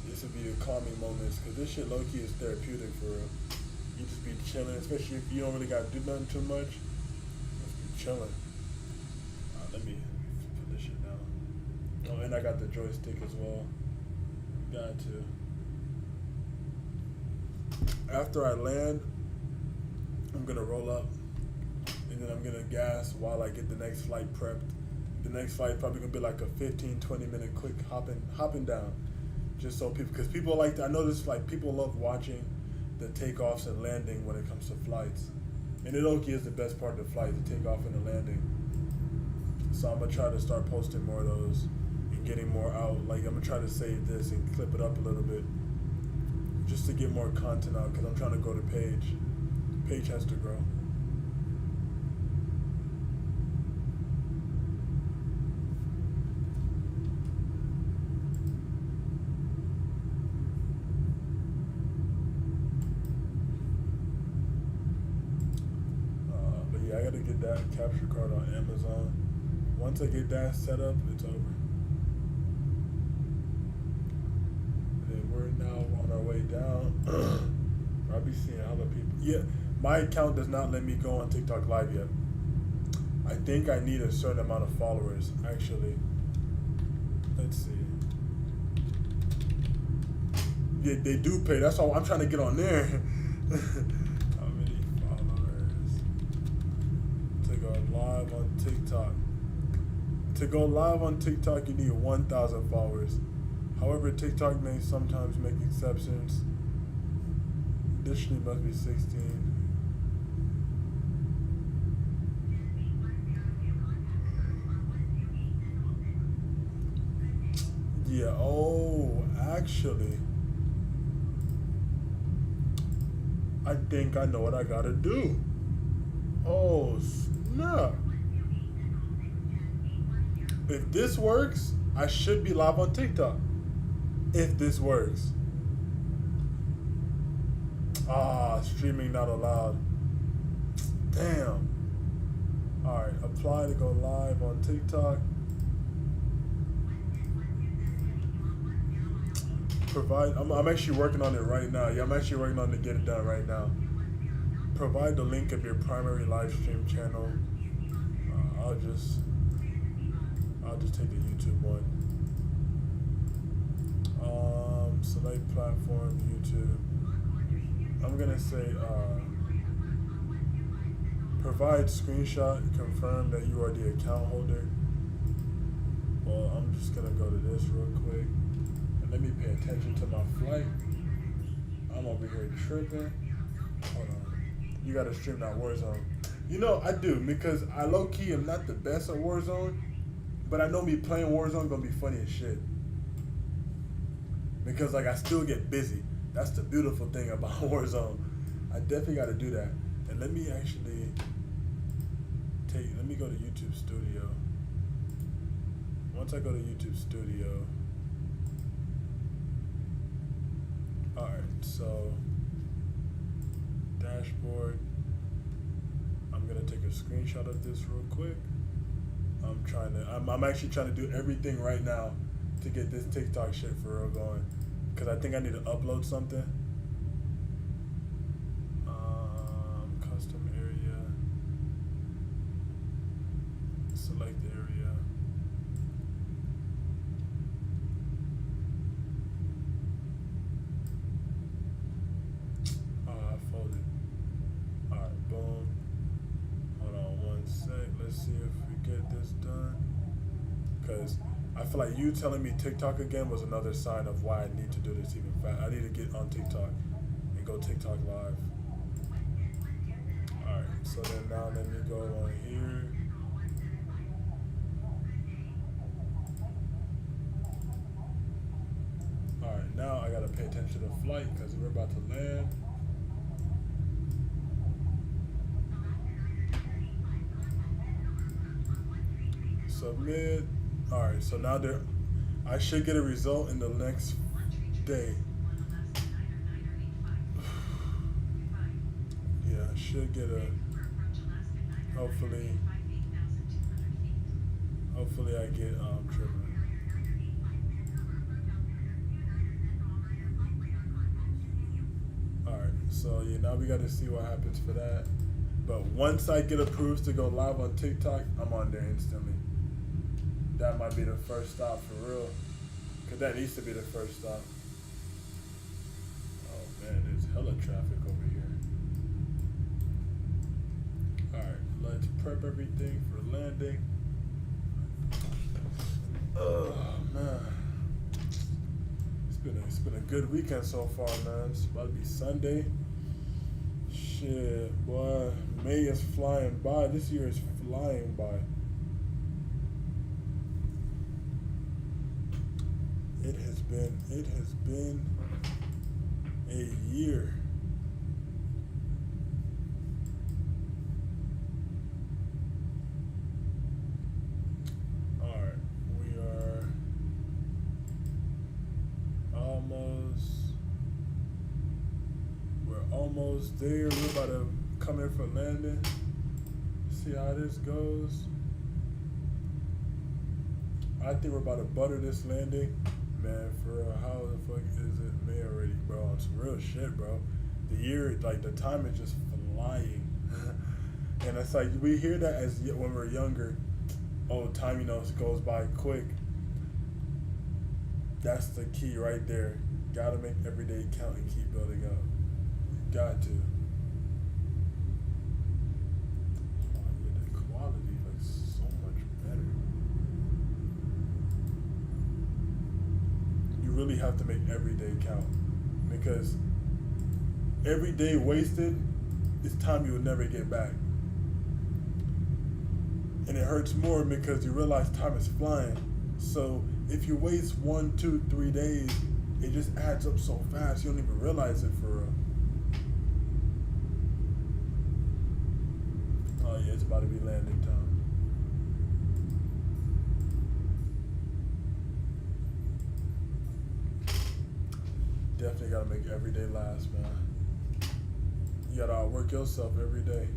This would be the calming moments, because this shit low-key is therapeutic for real. You just be chilling, especially if you don't really got to do nothing too much. Just be chilling. Let me put this shit down. Oh, and I got the joystick as well. Got to. After I land, I'm gonna roll up, and then I'm gonna gas while I get the next flight prepped. The next flight probably gonna be like a 15-20 minute quick hopping down, just so people, because people like to, I notice like people love watching the takeoffs and landing when it comes to flights, and it okay is the best part of the flight, the takeoff and the landing. So I'm gonna try to start posting more of those and getting more out. Like I'm gonna try to save this and clip it up a little bit, just to get more content out, because I'm trying to grow the page. Page has to grow. But yeah, I gotta get that capture card on Amazon. Once I get that set up, it's over. We're now on our way down. I'll be seeing other people. Yeah, my account does not let me go on TikTok live yet. I think I need a certain amount of followers, actually. Let's see. Yeah, they do pay. That's all I'm trying to get on there. How many followers? To go live on TikTok. To go live on TikTok, you need 1,000 followers. However, TikTok may sometimes make exceptions. Additionally, must be 16. Yeah, oh, actually, I think I know what I gotta do. Oh, snap. If this works, I should be live on TikTok. If this works. Streaming not allowed. Damn. Alright, apply to go live on TikTok. Provide. I'm actually working on it right now. Yeah, I'm actually working on it to get it done right now. Provide the link of your primary live stream channel. I'll just take the YouTube one. Select platform, YouTube. I'm gonna say provide screenshot, confirm that you are the account holder. Well, I'm just gonna go to this real quick and let me pay attention to my flight. I'm over here tripping. Hold on. You gotta stream that Warzone. You know, I do, because I low-key am not the best at Warzone, but I know me playing Warzone gonna be funny as shit. Because, like, I still get busy. That's the beautiful thing about Warzone. I definitely gotta do that. And let me actually let me go to YouTube Studio. Once I go to YouTube Studio, alright, so dashboard. I'm gonna take a screenshot of this real quick. I'm actually trying to do everything right now to get this TikTok shit for real going, cause I think I need to upload something. Custom area. Select area. I folded. Alright, boom. Hold on one sec. Let's see if we get this done. Cause I feel like you telling me TikTok again was another sign of why I need to do this even faster. I need to get on TikTok and go TikTok live. Alright, so then now let me go on here. Alright, now I gotta pay attention to the flight because we're about to land. Submit. Alright, so now I should get a result in the next day. Yeah, I should get a, hopefully I get tripping. Alright, so yeah, now we gotta see what happens for that. But once I get approved to go live on TikTok, I'm on there instantly. That might be the first stop for real. Cause that needs to be the first stop. Oh man, there's hella traffic over here. Alright, let's prep everything for landing. Oh man. It's been a good weekend so far, man. It's about to be Sunday. Shit, boy. May is flying by. This year is flying by. It has been a year. Alright, we're almost there. We're about to come in for landing. See how this goes. I think we're about to butter this landing. Man, for real, how the fuck is it May already, bro? On some real shit, bro. The year, like, the time is just flying. And it's like, we hear that as when we're younger. Oh, time, you know, goes by quick. That's the key right there. Gotta make every day count and keep building up. You got to. Oh, yeah, the quality looks so much better. Really have to make every day count, because every day wasted is time you will never get back, and it hurts more because you realize time is flying. So if you waste 1, 2, 3 days, it just adds up so fast you don't even realize it for real. Oh yeah, it's about to be landing time. Definitely gotta make every day last, man. You gotta outwork yourself every day.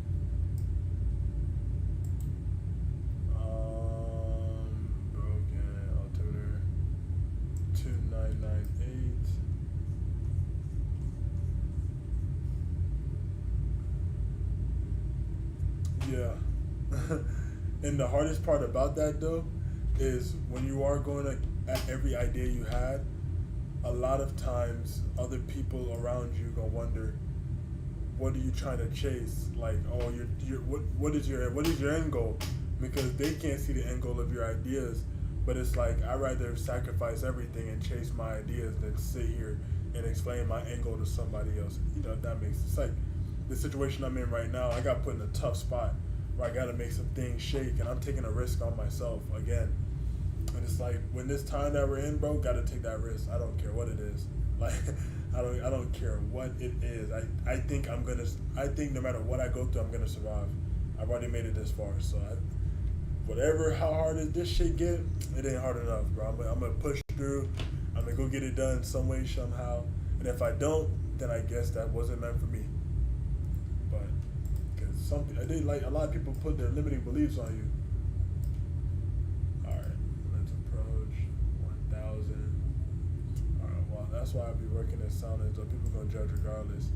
Broken altimeter 2998. Yeah. And the hardest part about that though is when you are going at every idea you had, a lot of times other people around you gonna wonder, what are you trying to chase? Like, oh, what is your end goal? Because they can't see the end goal of your ideas. But it's like, I'd rather sacrifice everything and chase my ideas than sit here and explain my end goal to somebody else. You know, if that makes sense. It's like the situation I'm in right now. I got put in a tough spot where I got to make some things shake, and I'm taking a risk on myself again. And it's like, when this time that we're in, bro, got to take that risk. I don't care what it is. Like, I don't care what it is. I think no matter what I go through, I'm gonna survive. I've already made it this far, so how hard this shit get, it ain't hard enough, bro. I'm gonna push through. I'm gonna go get it done some way, somehow. And if I don't, then I guess that wasn't meant for me. But because a lot of people put their limiting beliefs on you. All right, let's approach 1,000. All right, well, that's why I be working at silence. Though people gonna judge regardless.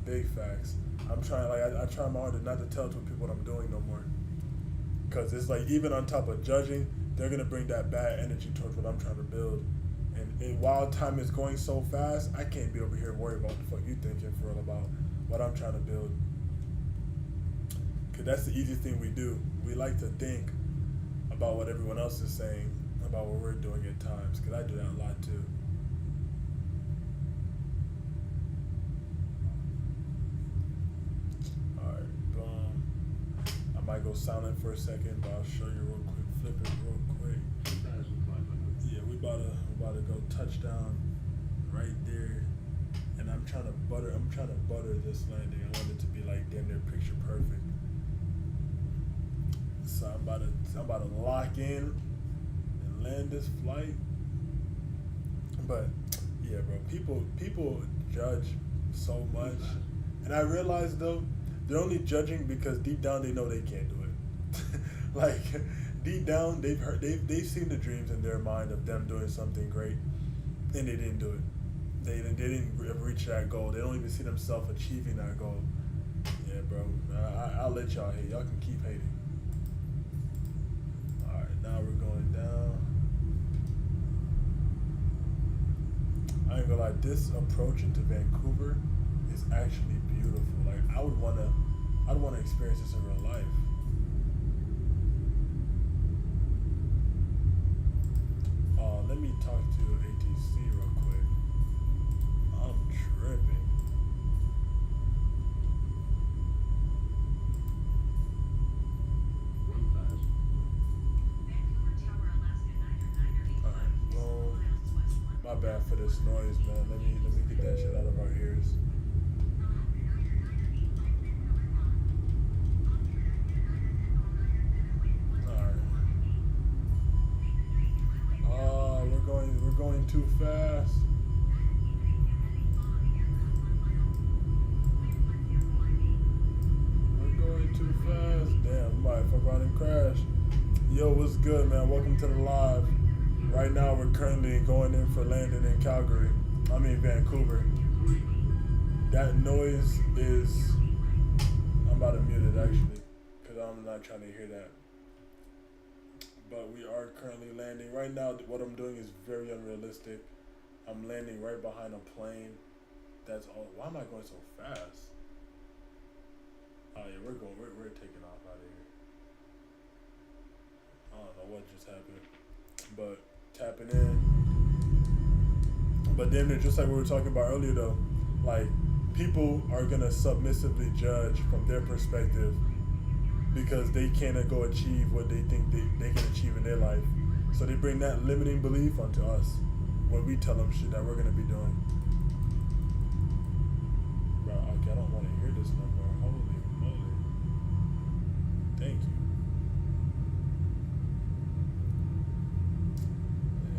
Big facts. I'm trying, I try my hardest not to tell to people what I'm doing no more. Because it's like, even on top of judging, they're going to bring that bad energy towards what I'm trying to build. And while time is going so fast, I can't be over here worried about what the fuck you thinking for real about what I'm trying to build. Because that's the easiest thing we do. We like to think about what everyone else is saying about what we're doing at times. Because I do that a lot too. Might go silent for a second, but I'll show you real quick. Flip it real quick. Yeah, we about to go touchdown right there, and I'm trying to butter this landing. I want it to be like damn near picture perfect. So I'm about to lock in and land this flight. But yeah, bro, people judge so much, and I realized though, they're only judging because deep down they know they can't do it. Like, deep down they've seen the dreams in their mind of them doing something great, and they didn't do it. They didn't reach that goal. They don't even see themselves achieving that goal. Yeah, bro. I'll let y'all hate. Y'all can keep hating. All right, now we're going down. I ain't gonna lie. This approach into Vancouver is actually beautiful. Like, I'd wanna experience this in real life. Let me talk to ATC real quick. I'm tripping. Alright, well, my bad for this noise, man. Let me get that shit out of our ears. Going too fast. We're going too fast. Damn, we might fuck around and crash. Yo, what's good, man? Welcome to the live. Right now, we're currently going in for landing in Vancouver. That noise is, I'm about to mute it actually, because I'm not trying to hear that. But we are currently landing. Right now, what I'm doing is very unrealistic. I'm landing right behind a plane. That's all. Why am I going so fast? Oh yeah, we're taking off out of here. I don't know what just happened. But tapping in. But then just like we were talking about earlier though, like, people are gonna submissively judge from their perspective, because they can't go achieve what they think they can achieve in their life. So they bring that limiting belief onto us when we tell them shit that we're going to be doing. Bro, okay, I don't want to hear this no more. Holy moly. Thank you.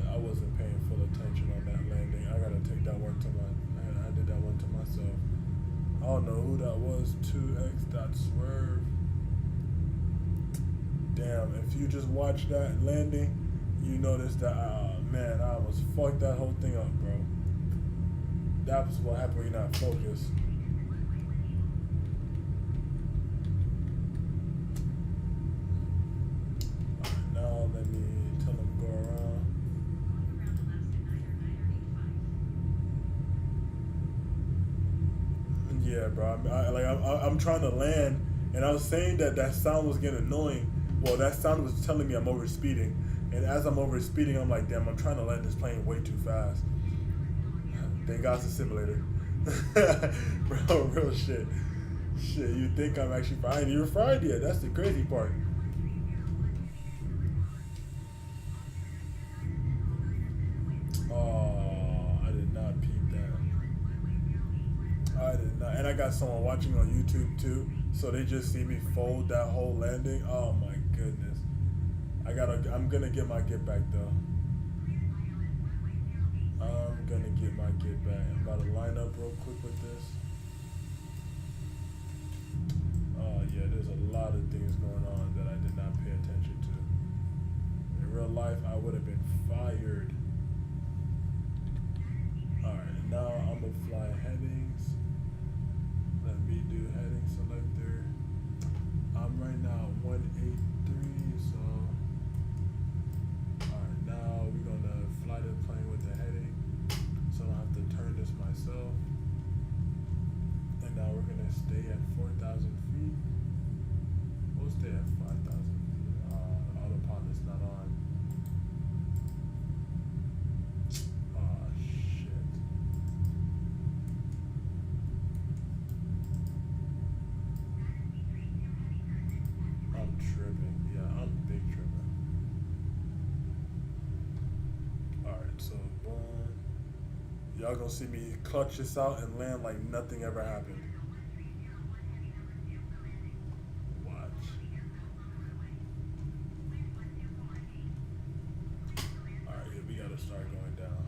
Yeah, I wasn't paying full attention on that landing. I got to take that one to I did that one to myself. I don't know who that was. 2x.swerve. Damn, if you just watch that landing, you notice that, man, I almost fucked that whole thing up, bro. That's what happens when you're not focused. let me tell him go around. Ground Alaska 9er 9er 85. Yeah, bro. I'm trying to land, and I was saying that sound was getting annoying. Well, that sound was telling me I'm over speeding, and as I'm over speeding, I'm like, damn, I'm trying to land this plane way too fast. Thank God it's a simulator, bro. Real shit. Shit, you think I'm actually? I ain't even fried yet. That's the crazy part. Oh, I did not peep that. I did not, and I got someone watching on YouTube too, so they just see me fold that whole landing. Oh my goodness. I'm gonna get my get back though. I'm gonna get my get back. I'm about to line up real quick with this. Oh yeah, there's a lot of things going on that I did not pay attention to. In real life, I would have been fired. Alright, now I'm gonna fly headings. Let me do heading selector. I'm right now 183, so alright, now we're gonna fly the plane with the heading, so I don't have to turn this myself. And now we're gonna stay at 4,000 feet. We'll stay at 5,000 feet. Autopilot's not on. Oh shit. I'm tripping. Yeah, I'm big tripping. Alright, so boom. Y'all gonna see me clutch this out and land like nothing ever happened. Watch. Alright, yeah, we gotta start going down.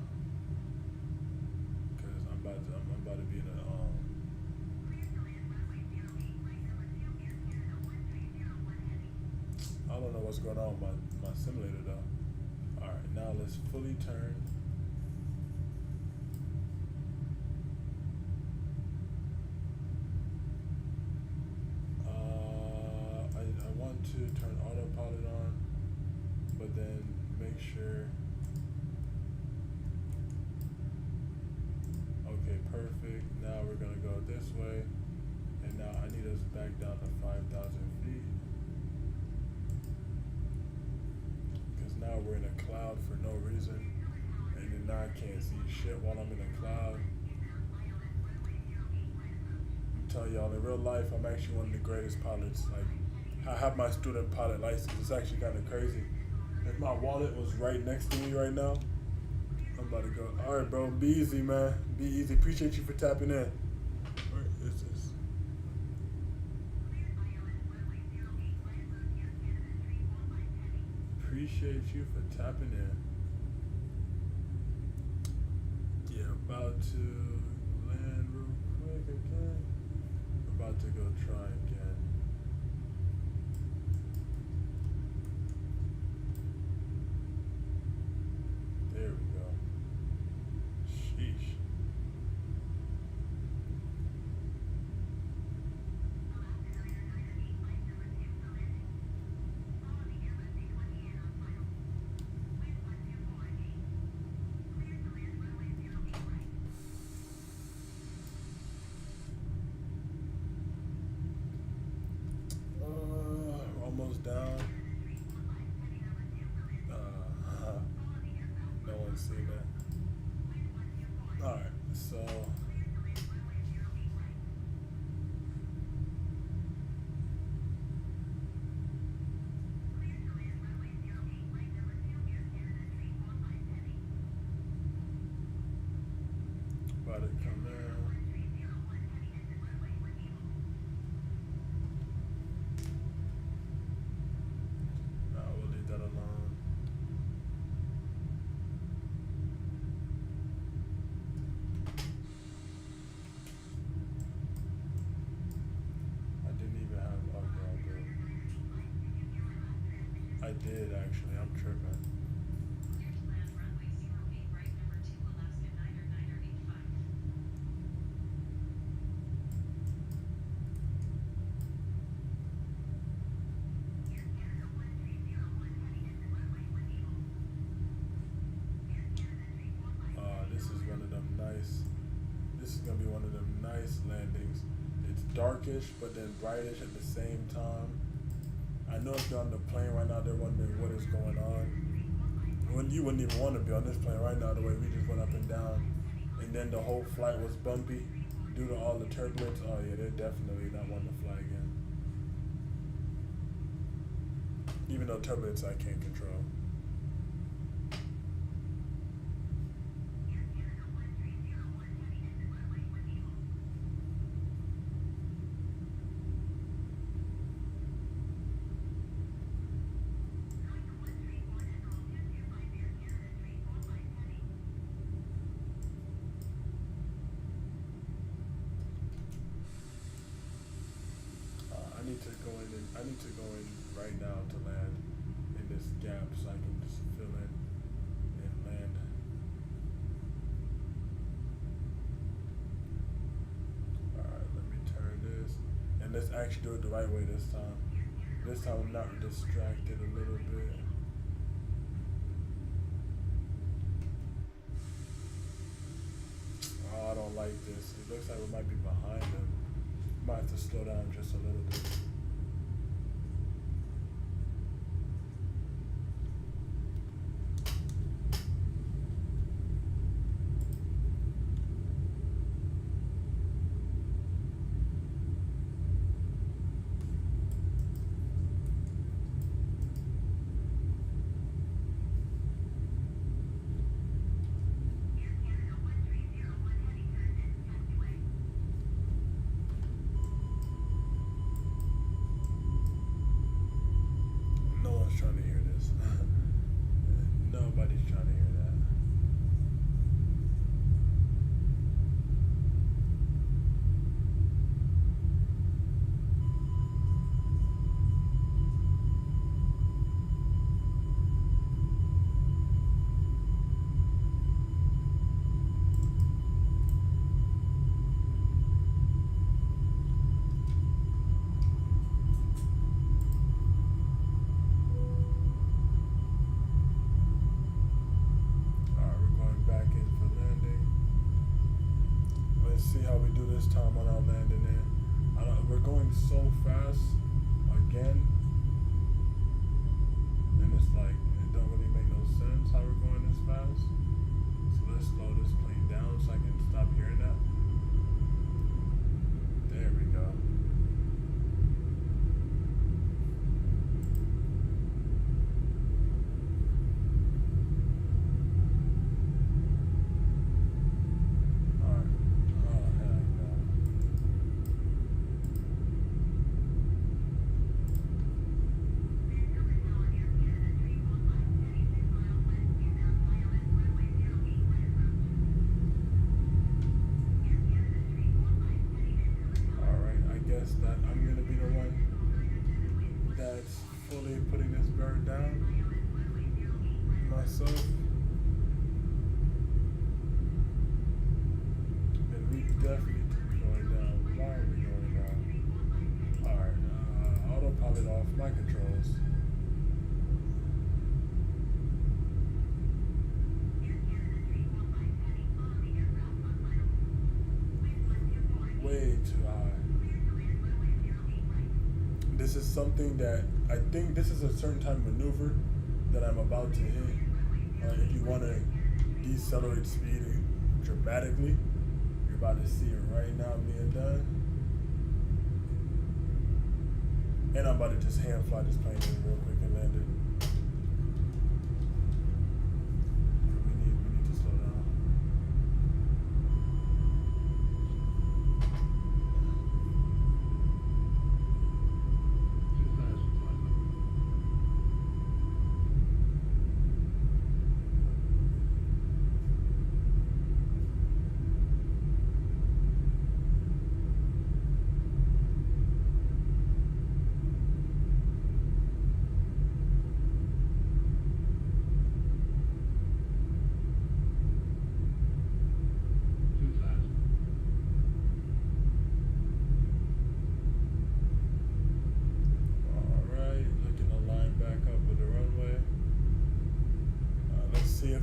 Cause I'm about to be in a I don't know what's going on with my simulator though. Alright, now let's fully turn. I want to turn autopilot on, but then make sure. Okay, perfect. Now we're gonna go this way, and now I need us back down to 5,000 feet. Because now we're in a cloud for no reason, and then now I can't see shit while I'm in a cloud. I'm telling y'all, in real life, I'm actually one of the greatest pilots. Like, I have my student pilot license. It's actually kind of crazy. If my wallet was right next to me right now, I'm about to go. All right, bro, be easy, man. Be easy. Appreciate you for tapping in. Where is this? Appreciate you for tapping in. Yeah, about to land real quick again. About to go try again. There we go. Sheesh. Almost down. No one's seen that. Alright, so about to come in. We'll leave that alone. I didn't even have, okay, I did actually, I'm tripping. Clear to land runway 08 right number 2 Alaska 9er 9er 85. gonna be one of them nice landings. It's darkish, but then brightish at the same time. I know if you're on the plane right now, they're wondering what is going on. You wouldn't even want to be on this plane right now, the way we just went up and down. And then the whole flight was bumpy due to all the turbulence. Oh yeah, they're definitely not wanting to fly again. Even though turbulence I can't control. I need to go in right now to land in this gap so I can just fill in and land. Alright, let me turn this. And let's actually do it the right way this time. This time I'm not distracted a little bit. Oh, I don't like this. It looks like we might be behind them. Might have to slow down just a little bit. Trying to hear this. Nobody's trying to hear that. See how we do this time on our landing in. We're going so fast again, and it's like it don't really make no sense how we're going this fast. So let's slow this plane down so I can stop hearing that. There we go. That I'm gonna be the one that's fully putting this bird down myself. And we definitely going down. Why are we going down? Alright, autopilot off, my controls. Way too high. This is something that I think this is a certain type of maneuver that I'm about to hit. If you want to decelerate speed dramatically, you're about to see it right now being done. And I'm about to just hand fly this plane in real quick and land it. We need to slow down.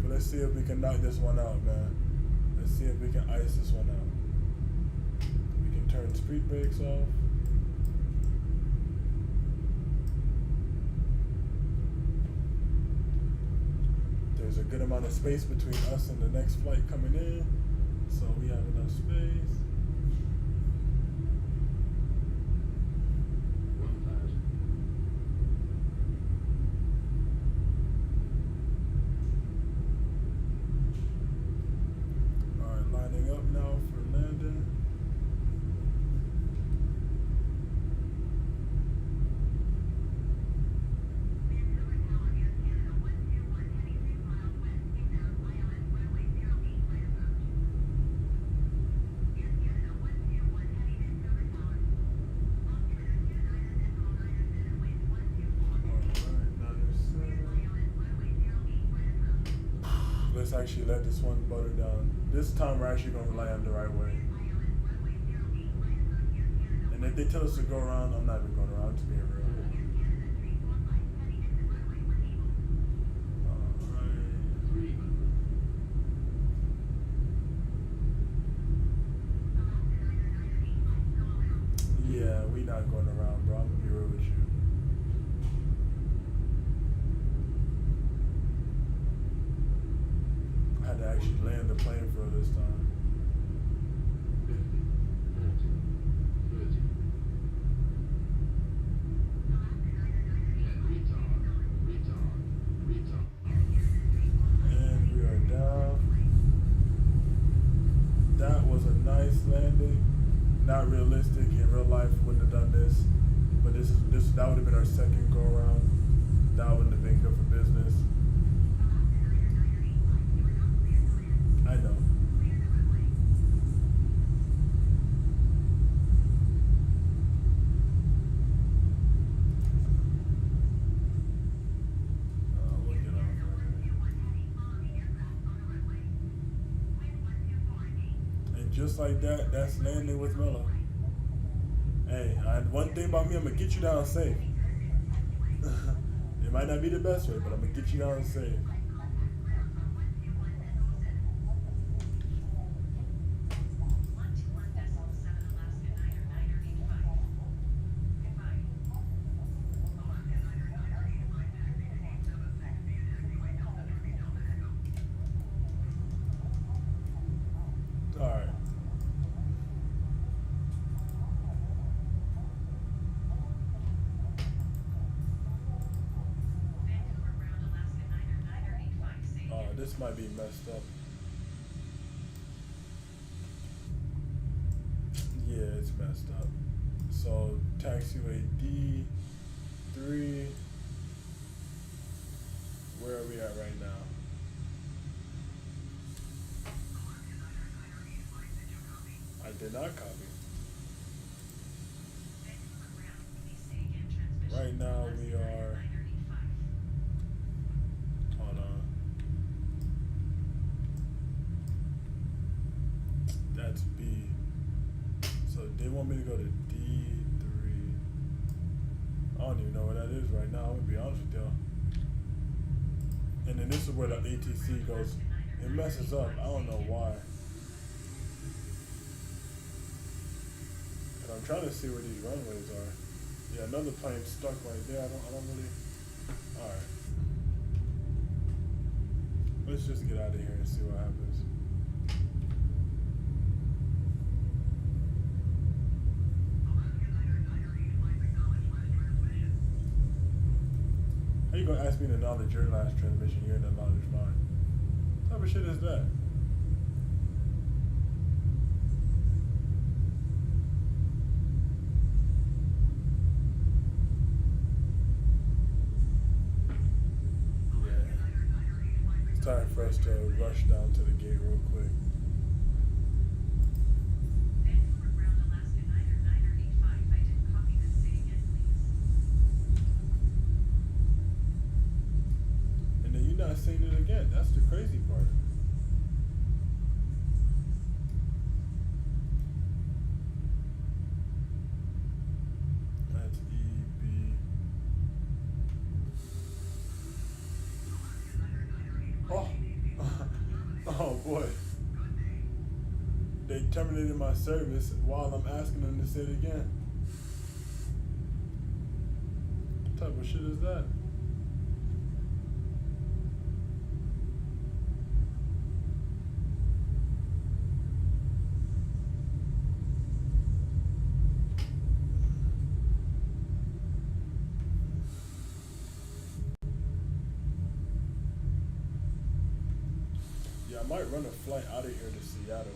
Let's see if we can knock this one out, man. Let's see if we can ice this one out. turn speed brakes off. There's a good amount of space between us and the next flight coming in, so we have enough space. 1,000. Alright, lining up now for landing. Let's actually let this one butter down. This time we're actually gonna land the right way. And if they tell us to go around, I'm not even going around, to being real. Alright. 300. Yeah, we not going around, bro. I'm gonna be real with you. I had to actually land the plane for this time. 50. 40. 30. Retard. And we are down. That was a nice landing. Not realistic. In real life, wouldn't have done this. But that would have been our second go around. That wouldn't have been good for business. I know. We'll get off right. And just like that, that's landing with Melo. Hey, one thing about me, I'm gonna get you down safe. It might not be the best way, but I'm gonna get you down safe. Alright. This might be messed up. Yeah, it's messed up. So taxiway D3. Where are we at right now? I did not copy. Right now we are. Hold on. That's B. So they want me to go to D3. I don't even know where that is right now. I'm gonna be honest with y'all. And then this is where the ATC goes. It messes up. I don't know why. And I'm trying to see where these runways are. Yeah, another plane stuck right there. I don't really. All right. Let's just get out of here and see what happens. How you gonna ask me to acknowledge your last transmission? You're gonna acknowledge mine. What type of shit is that? Yeah. It's time for us to rush down to the gate real quick. Not seeing it again. That's the crazy part. That's EB. Oh, oh boy. they terminated my service while I'm asking them to say it again. What type of shit is that? Yeah, I might run a flight out of here to Seattle.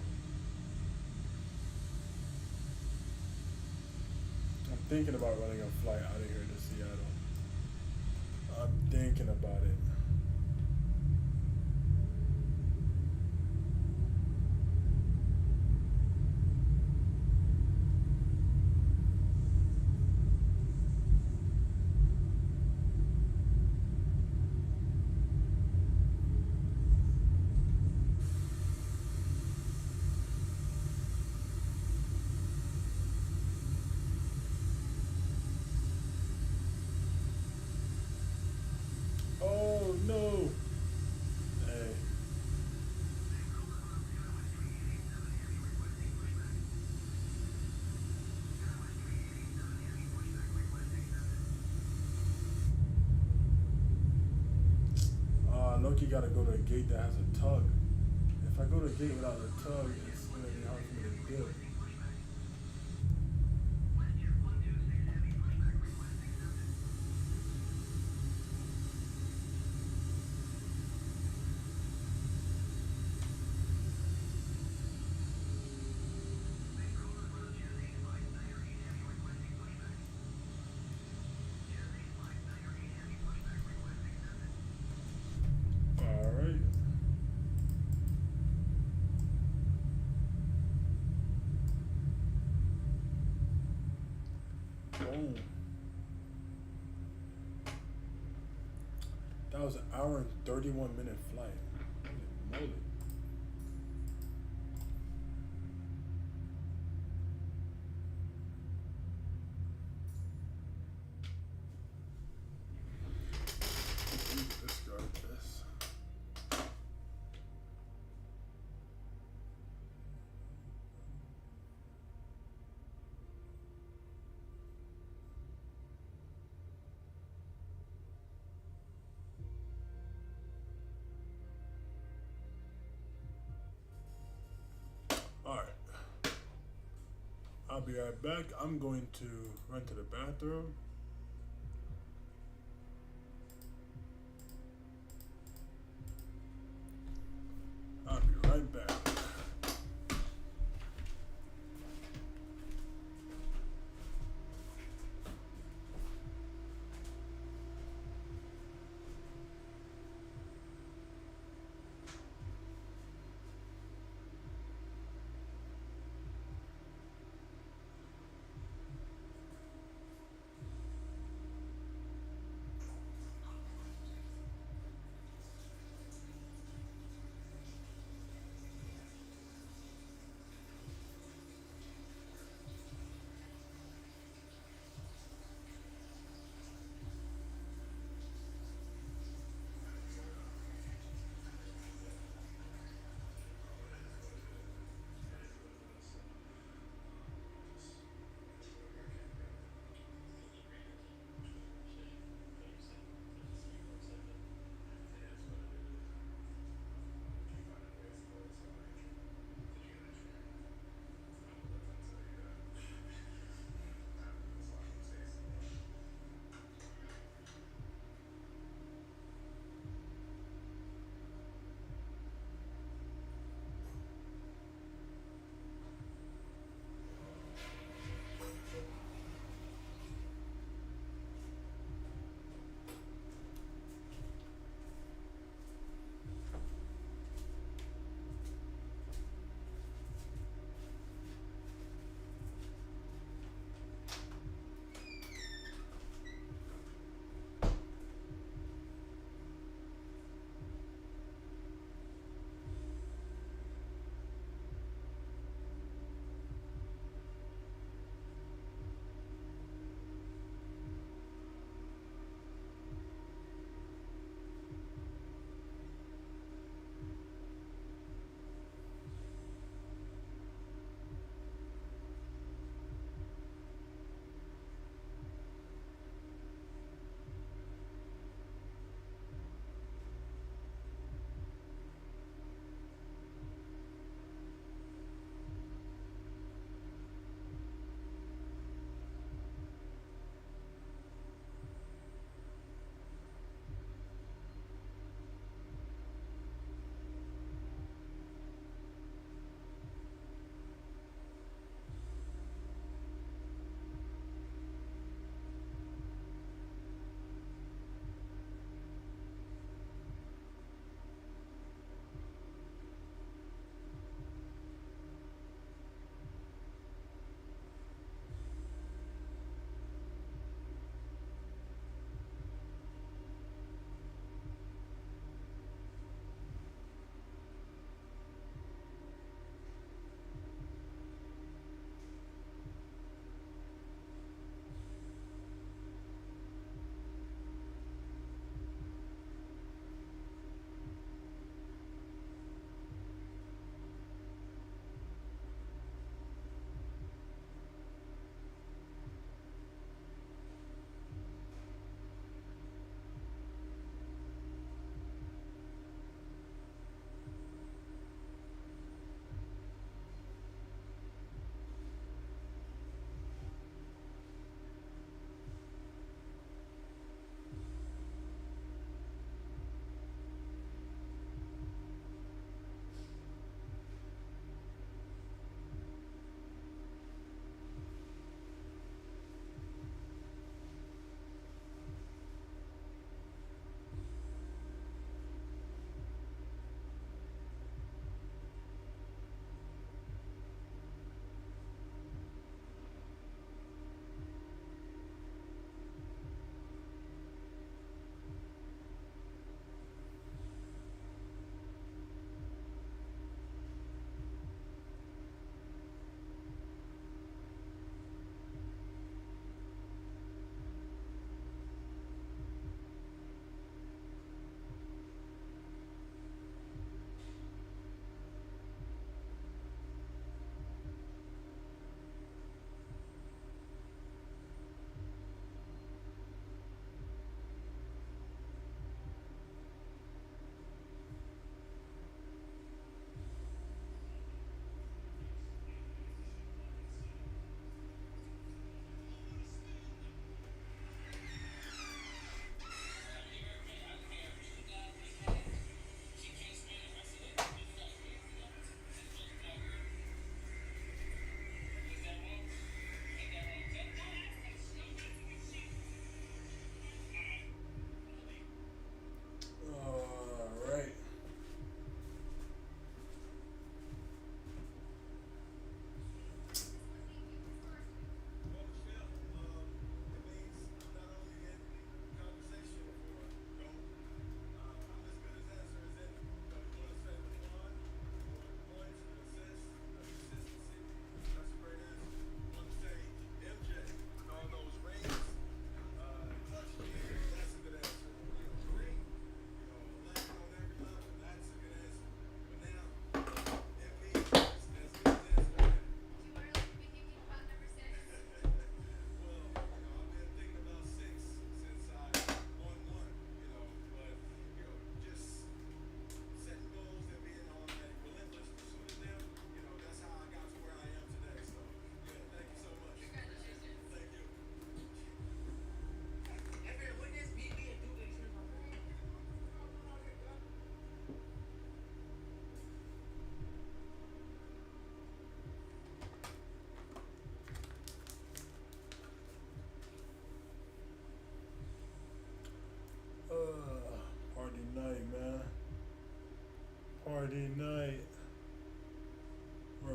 I'm thinking about running a flight out of here to Seattle. I'm thinking about it. Oh no! Hey. Loki gotta go to a gate that has a tug. If I go to a gate without a tug, it's gonna be hard for me to do it. Alright. Boom. That was an hour and 31-minute flight. Holy moly. Let me discard this. Alright. I'll be right back. I'm going to run to the bathroom. I'll be right back.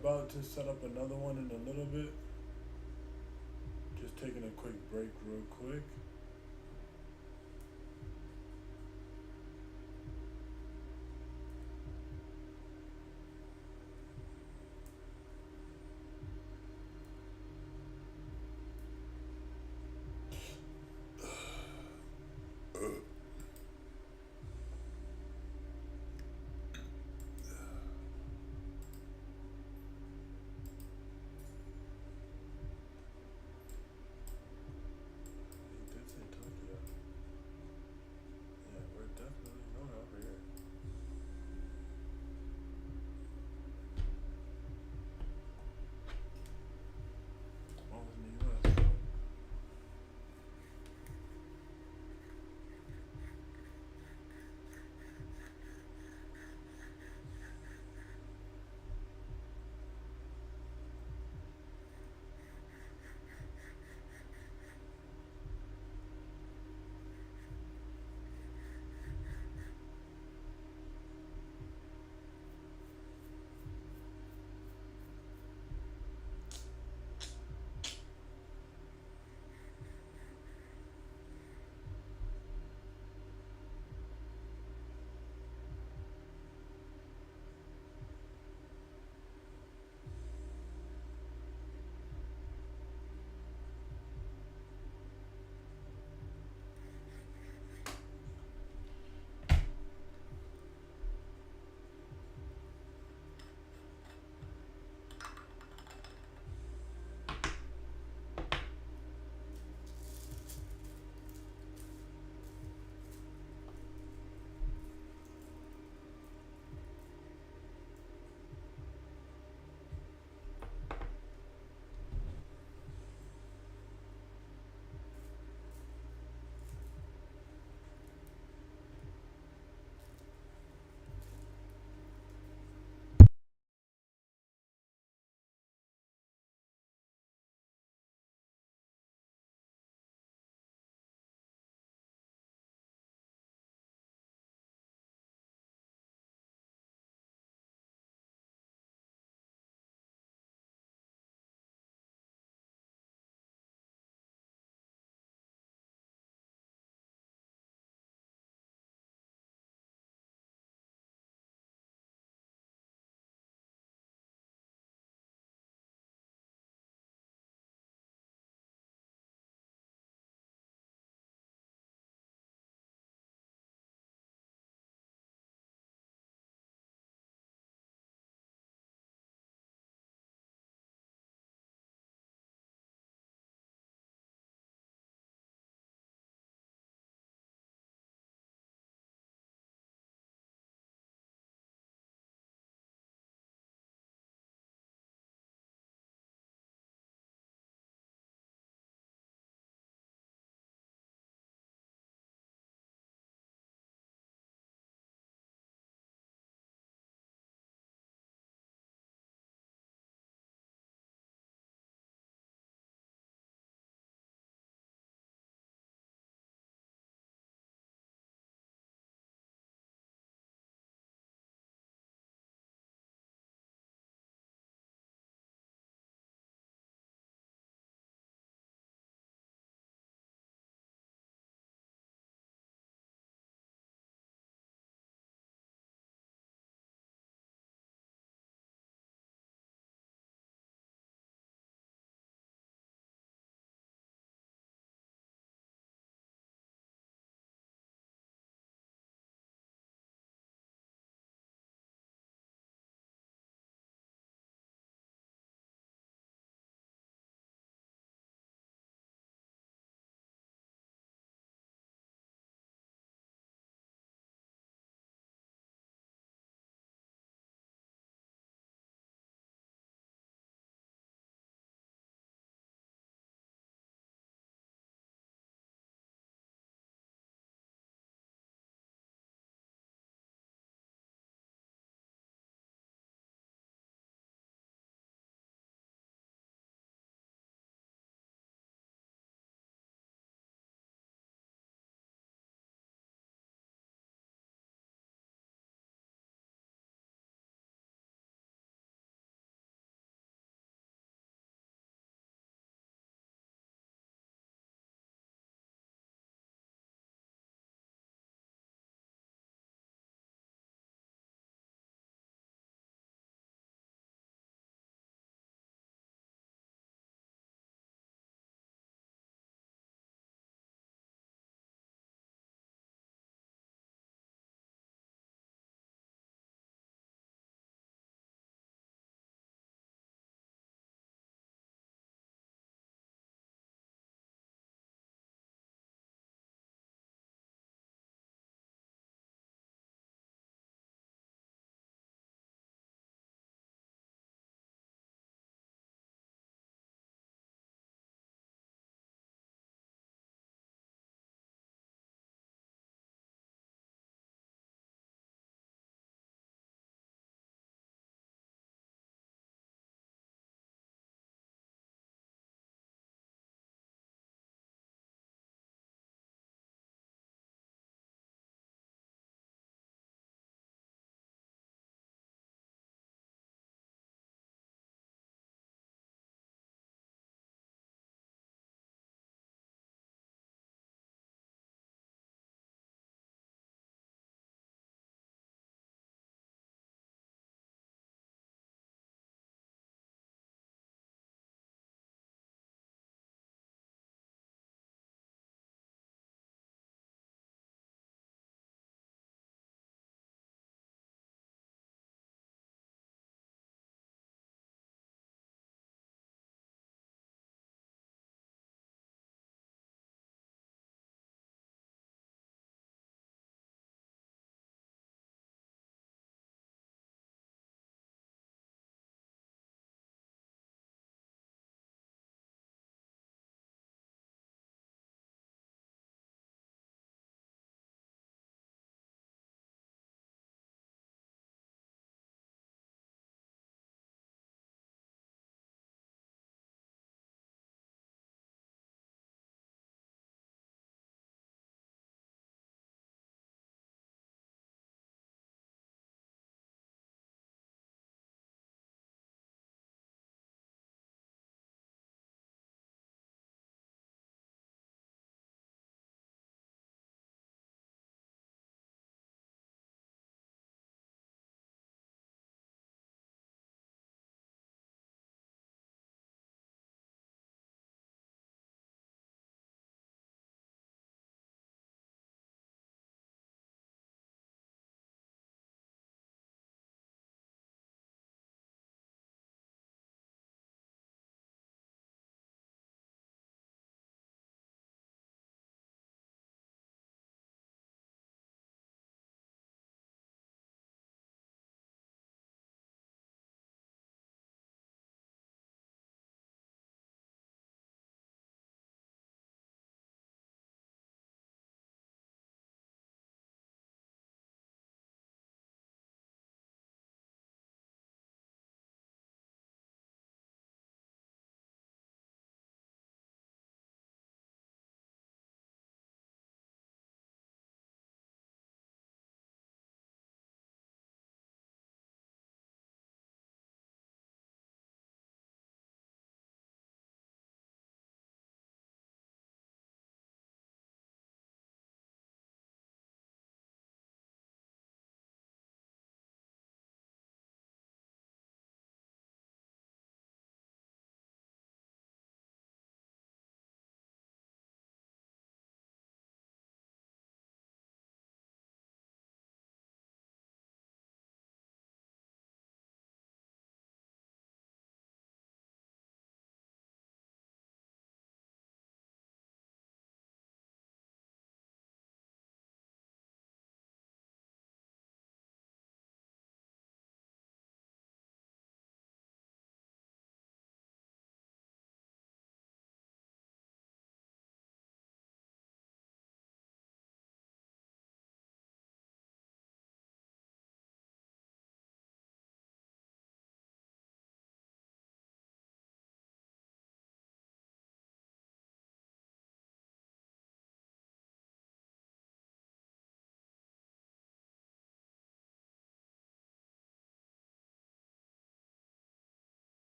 about to set up another one in a little bit. Just taking a quick break real quick.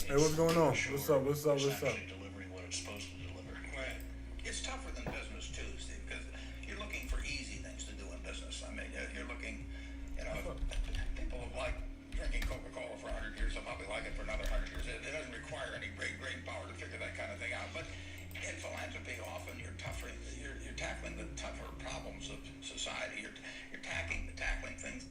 Hey, what's going on? Sure, What's up? What's up? it's What's up? actually delivering what it's supposed to deliver. Right. It's tougher than business too, Steve, because you're looking for easy things to do in business. I mean, you're looking, people like drinking Coca-Cola for 100 years, they'll probably like it for another 100 years. It doesn't require any great brain power to figure that kind of thing out. But in philanthropy, often you're tackling the tougher problems of society. You're tackling things.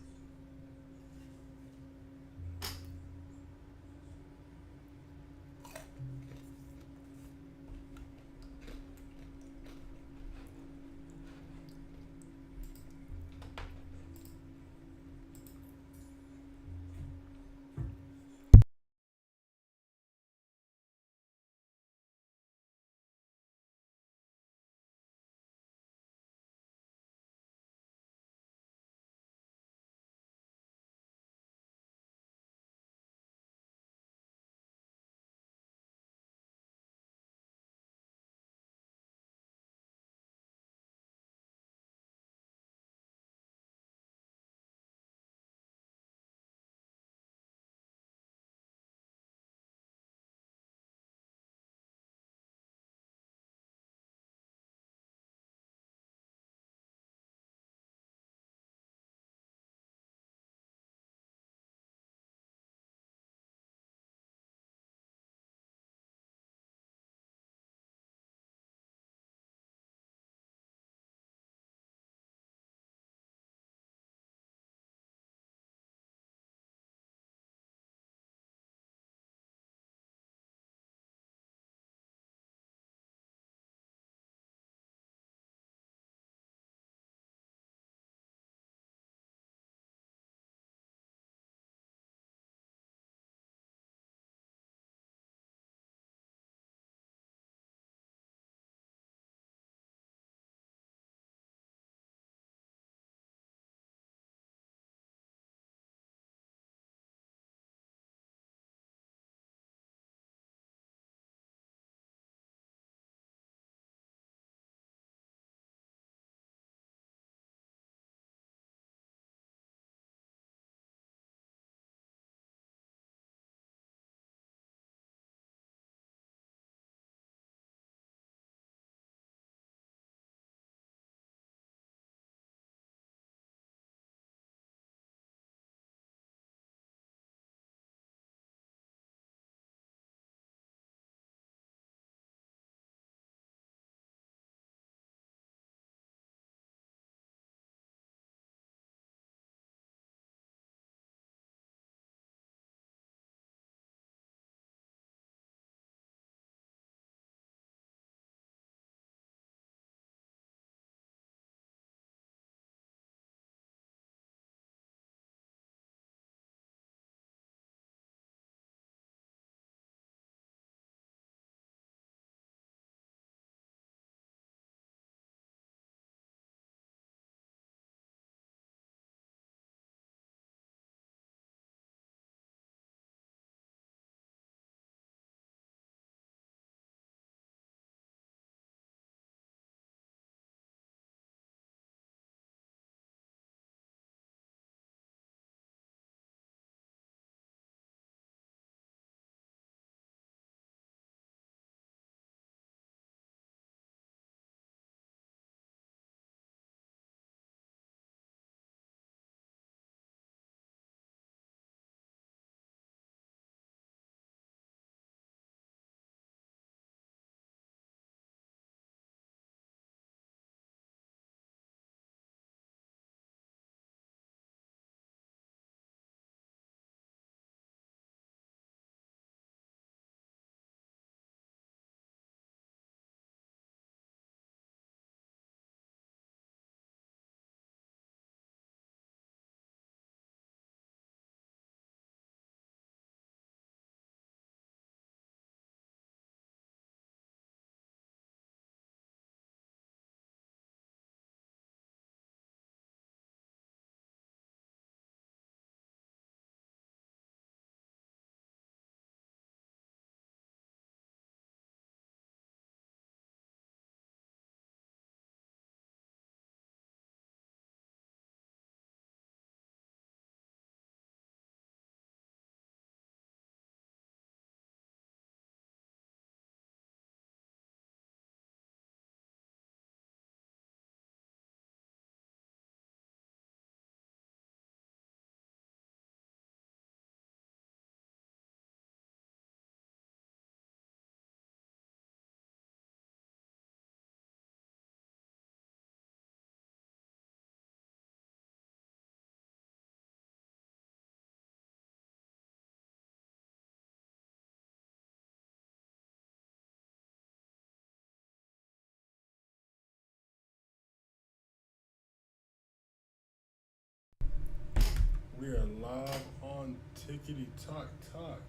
We are live on Tickety Talk Talk.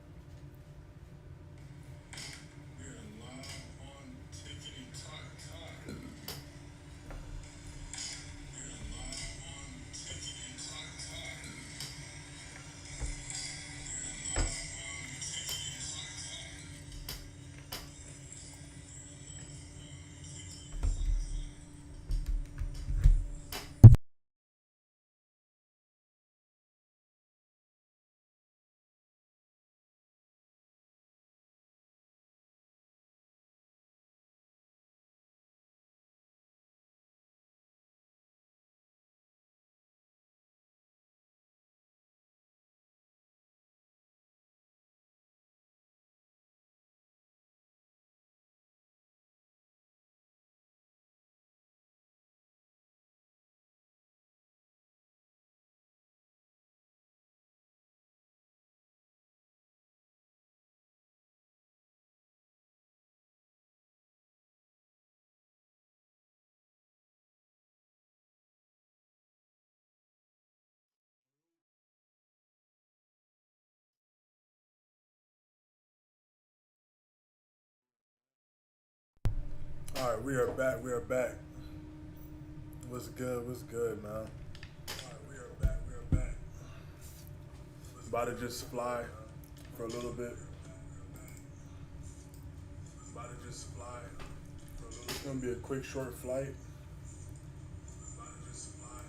We are live on Tickety Talk Talk. We are live on Tickety Talk Talk. All right, we are back. We are back. What's good? What's good, man? All right, we are back. We are back. About to just fly for a little bit. About to just fly for a little bit. It's gonna be a quick, short flight. About to just fly.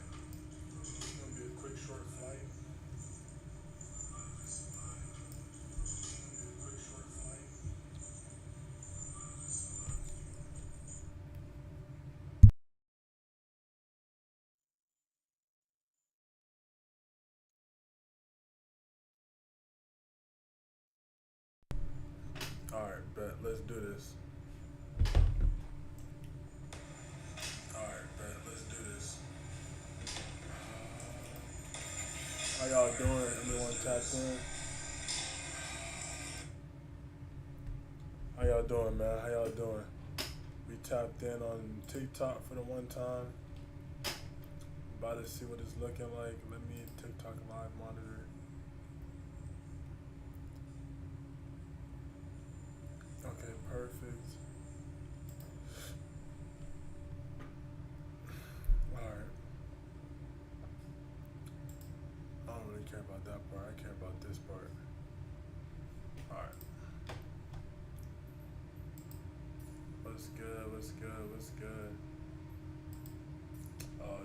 It's gonna be a quick, short flight. About to just fly. It's gonna be a quick, short flight. All right, bet. Let's do this. All right, bet. Let's do this. How y'all doing? Everyone tapped in? How y'all doing, man? How y'all doing? We tapped in on TikTok for the one time. About to see what it's looking like. Let me TikTok live monitor. Okay, perfect. Alright. I don't really care about that part. I care about this part. Alright. What's good? What's good? What's good?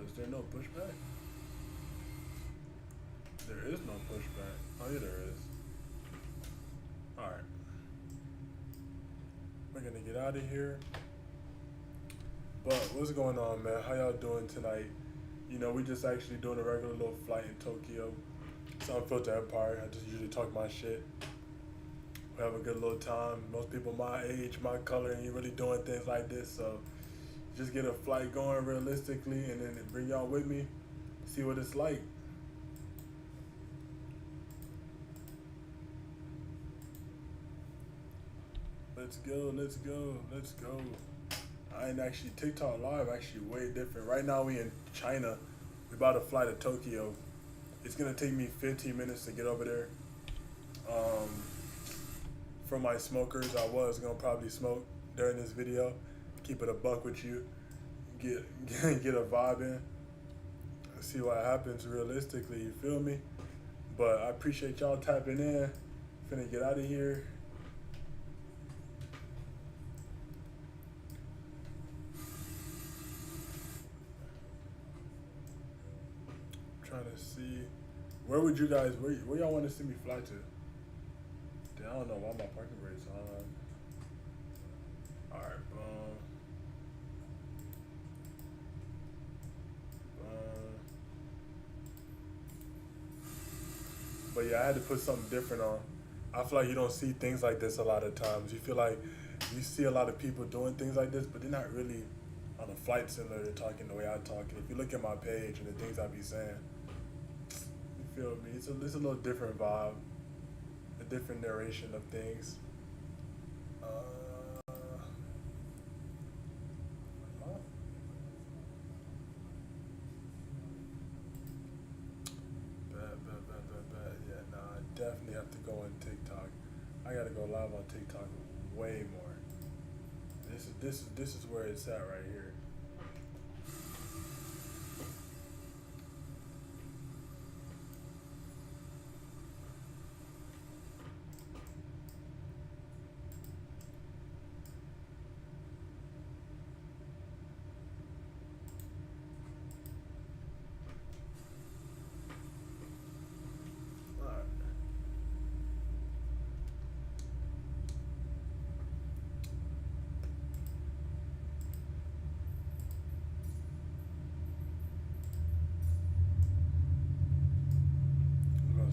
Is there no pushback? There is no pushback. Oh yeah, there is. Alright. We're gonna get out of here. But what's going on, man? How y'all doing tonight? You know, we just actually doing a regular little flight in Tokyo. It's Unfiltered Empire. I just usually talk my shit. We have a good little time. Most people my age, my color, ain't really doing things like this, so just get a flight going realistically and then bring y'all with me, see what it's like. Let's go, let's go, let's go. I ain't actually, TikTok live actually way different. Right now we in China. We about to fly to Tokyo. It's gonna take me 15 minutes to get over there. For my smokers, I was gonna probably smoke during this video. Keep it a buck with you. Get a vibe in. See what happens realistically, you feel me? But I appreciate y'all tapping in. Finna get out of here. Trying to see, where would you guys, where y'all want to see me fly to? Damn, I don't know why my parking brake's on. Alright, boom. But yeah, I had to put something different on. I feel like you don't see things like this a lot of times. You feel like you see a lot of people doing things like this, but they're not really on a flight simulator talking the way I talk. And if you look at my page and the things I be saying, you feel me? It's a little different vibe, a different narration of things. Bet. I gotta go live on TikTok way more. This is where it's at right here.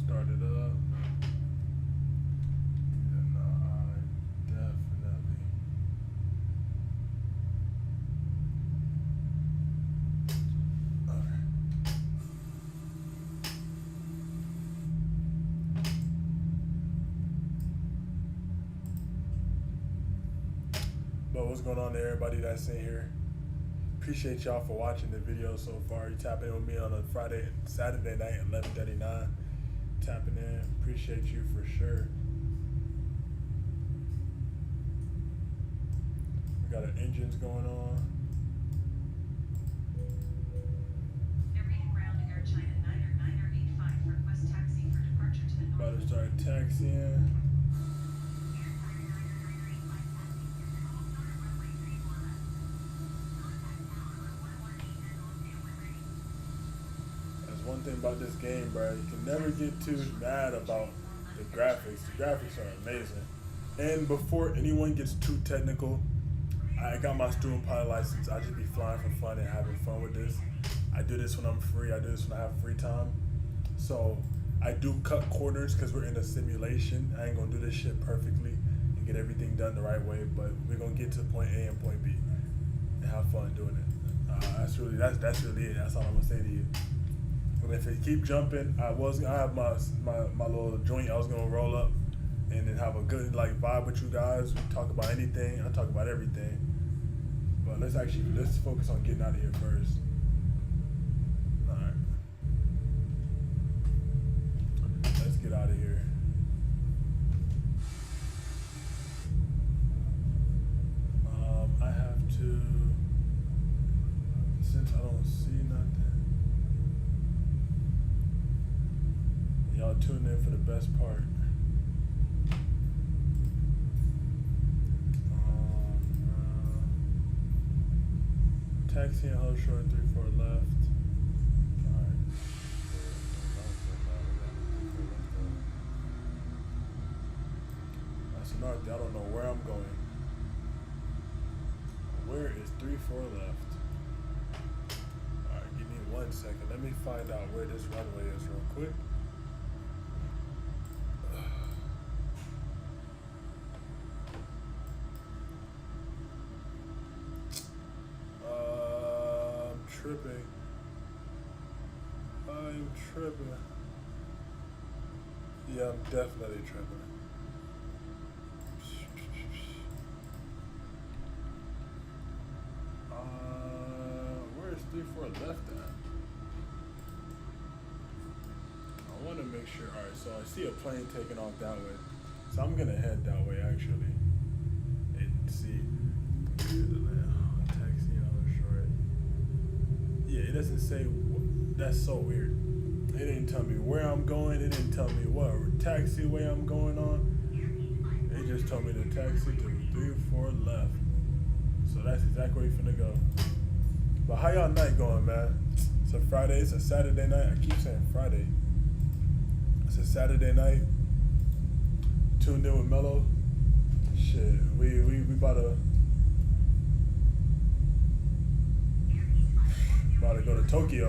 Start it up. Yeah, no, I definitely. Okay. But what's going on to everybody that's in here? Appreciate y'all for watching the video so far. You tapping in with me on a Saturday night, 11:39. Tapping in, appreciate you for sure. We got our engines going on. Reading ground Air China 9er 85 request taxi for departure to the north. About to start taxiing. One thing about this game, bro, you can never get too mad about the graphics. The graphics are amazing. And before anyone gets too technical, I got my student pilot license. I just be flying for fun and having fun with this. I do this when I'm free. I do this when I have free time. So I do cut corners because we're in a simulation. I ain't gonna do this shit perfectly and get everything done the right way, but we're gonna get to point A and point B and have fun doing it. That's really it. That's all I'm gonna say to you. And if it keep jumping, I have my little joint I was gonna roll up and then have a good vibe with you guys. We talk about anything. I talk about everything. But let's focus on getting out of here first. Alright. Let's get out of here. I have to, since I don't see nothing. Y'all tune in for the best part. Taxi and hold short 34 left. Alright. That's another thing. I don't know where I'm going. Where is 34 left? Alright, give me 1 second. Let me find out where this runway is real quick. Tripping. I'm tripping. Yeah, I'm definitely tripping. Where's 34 left at? I want to make sure. Alright, so I see a plane taking off that way. So I'm going to head that way actually. And see. Yeah, it doesn't say. That's so weird. It didn't tell me where I'm going. It didn't tell me what taxiway I'm going on. It just told me the taxi to 34 left. So that's exactly where you're finna go. But how y'all night going, man? It's a Friday. It's a Saturday night. I keep saying Friday. It's a Saturday night. Tuned in with Melo. Shit, we about to go to Tokyo.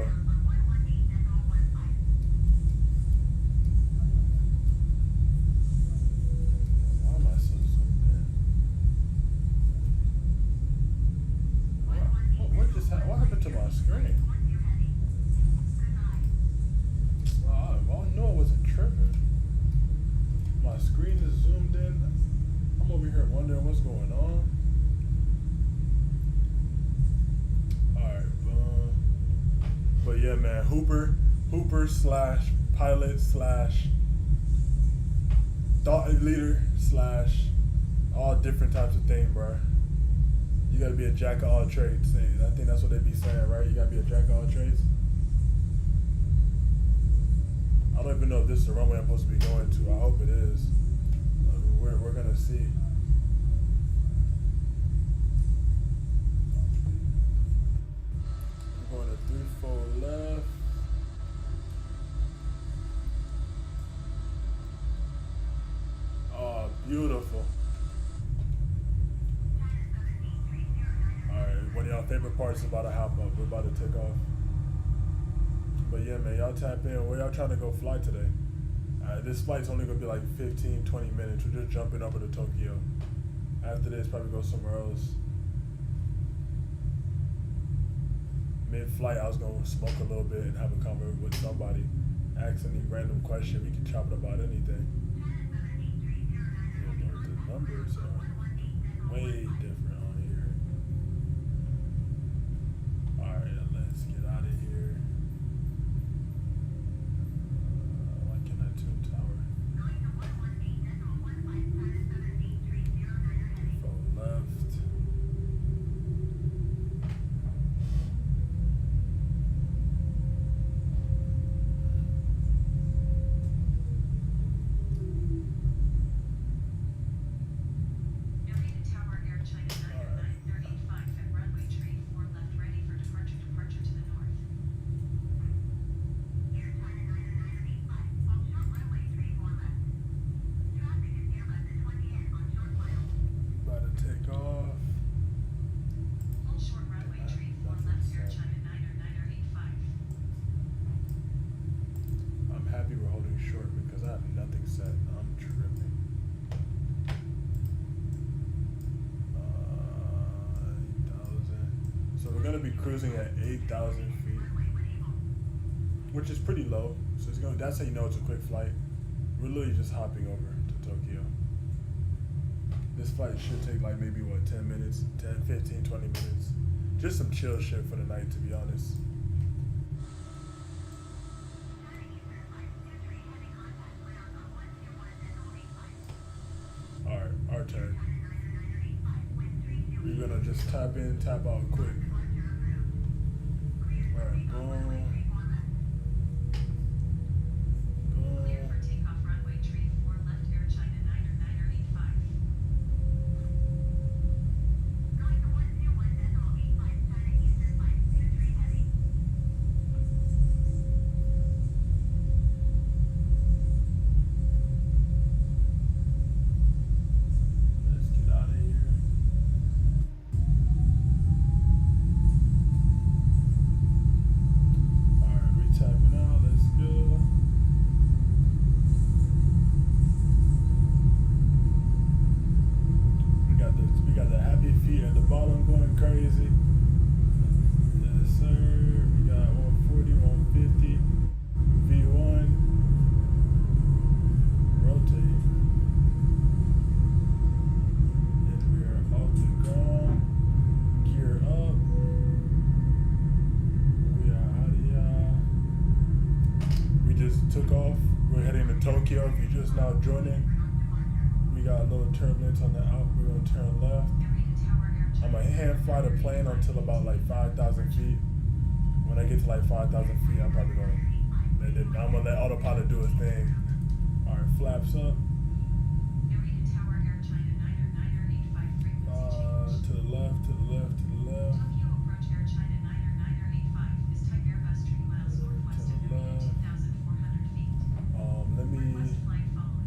Why am I so zoomed in? What happened to my screen? I know I wasn't tripping. My screen is zoomed in. I'm over here wondering what's going on. But yeah, man, Hooper / pilot / thought leader / all different types of thing, bro. You gotta be a jack of all trades. I think that's what they be saying, right? You gotta be a jack of all trades. I don't even know if this is the runway I'm supposed to be going to. I hope it is. We're gonna see. I'm going to 3-4 left. Oh, beautiful. Alright, one of y'all favorite parts is about to hop up. We're about to take off. But yeah, man, y'all tap in. Where y'all trying to go fly today? This flight's only gonna be like 15, 20 minutes. We're just jumping over to Tokyo. After this, probably go somewhere else. Mid-flight, I was gonna smoke a little bit and have a convo with somebody. Ask any random question. We can chop it about anything. Yeah, Lord, the numbers are way different on here. Alright, let's get out of here. Why can't I tune tower? Go left. Narita Tower Air China 99085 at runway tree 4 left ready for departure to the north. Air China 99085, on short runway tree 4 left. Traffic is Airbus A321N on short mile. About to take off. Hold short runway tree 4 left Air China 99085. I'm happy we're holding short because I have nothing set. I'm tripping. 8,000. So we're gonna be cruising at 8,000 feet, which is pretty low. So it's gonna. That's how you know it's a quick flight. We're literally just hopping over to Tokyo. This flight should take like maybe what 10 minutes, 10, 15, 20 minutes. Just some chill shit for the night, to be honest. Alright, our turn. We're gonna just tap in, tap out quick. Alright, boom. Clear for takeoff runway tree 4 left Air China 99085. Going to 121.85 China Eastern 523 heavy. Let's get out of here. Alright, we tapping out. Let's go. We got the happy feet at the bottom going crazy. Yes, sir. We got 140, 150, V1. Rotate. And we are off the ground. Gear up. We are out of here. We just took off. We're heading to Tokyo. If you're just now joining, we got a little turbulence on the out. We're gonna turn left. Narita Tower Air I'm China gonna hand fly the plane until about like 5,000 feet. When I get to like 5,000 feet, I'm probably gonna let autopilot do its thing. Alright, flaps up. Narita Tower Air China 99085 frequency change. To the left, to the left, to the left. Tokyo approach Air China 99085 is type Airbus 3 miles northwest of Narita 2,400 feet. Let me. Request flight following.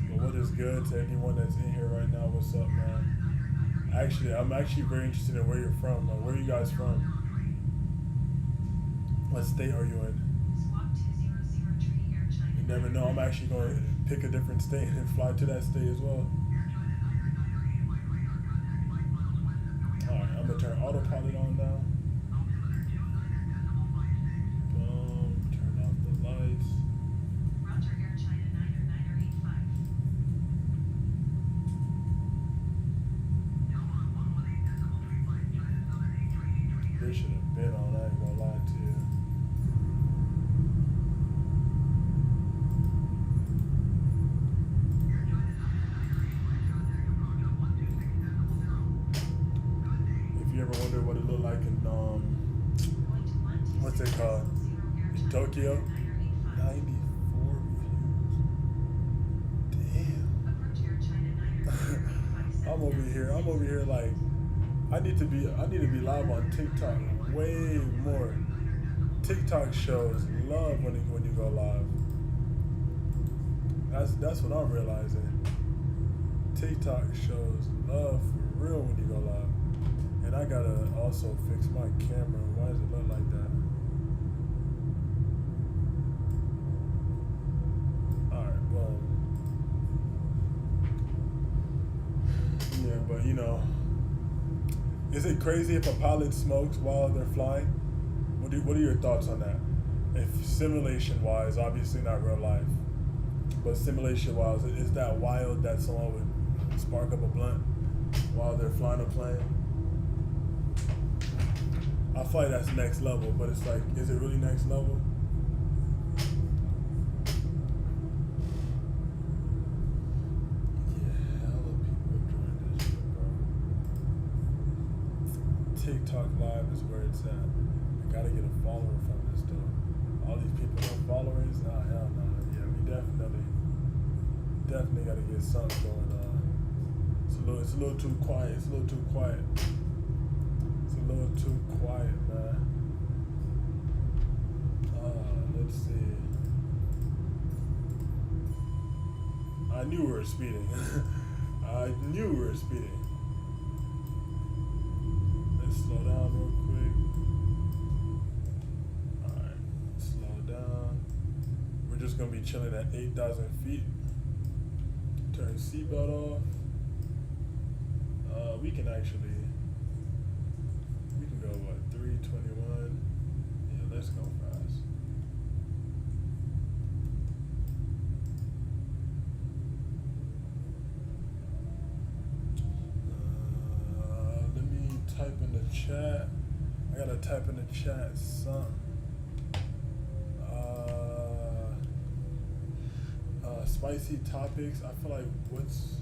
But what is good to anyone that's in here right now? What's up, man? Actually, I'm actually very interested in where you're from. Where are you guys from? What state are you in? Swap 200 tree Air China. You never know. I'm actually going to pick a different state and fly to that state as well. Alright, I'm going to turn autopilot on now. Boom. Turn off the lights. Roger Air China 99085. This should have Tokyo. 94 views. Damn. I'm over here like I need to be live on TikTok way more. TikTok shows love when you go live. That's what I'm realizing. TikTok shows love for real when you go live. And I gotta also fix my camera. Why does it look like that? Alright, well. Yeah, but you know, is it crazy if a pilot smokes while they're flying? What are your thoughts on that? If simulation wise, obviously not real life, but simulation wise, is that wild that someone would spark up a blunt while they're flying a plane? I feel like that's next level, but it's like, is it really next level? Yeah, hella people enjoying this shit, bro. TikTok live is where it's at. I gotta get a follower from this though. All these people no followers? Nah, hell no. Yeah, we definitely gotta get something going on. It's a little too quiet. It's a little too quiet. It's a little too quiet, man. Let's see. I knew we were speeding. I knew we were speeding. Let's slow down real quick. Alright, slow down. We're just gonna be chilling at 8,000 feet. Turn seatbelt off. We can go what, 321? Yeah, let's go fast. Let me type in the chat. I gotta type in the chat something. Spicy topics. I feel like what's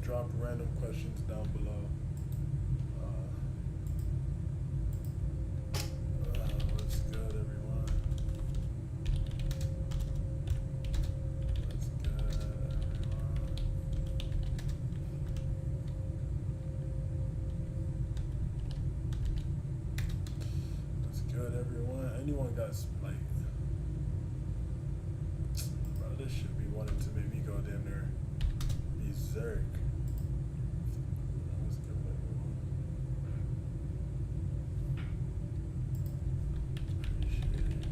drop random questions down below. What's good, everyone? What's good, everyone? What's good, everyone? Anyone got like? Bro, this should be wanting to make me go damn near berserk. What's good, everyone? Appreciate it.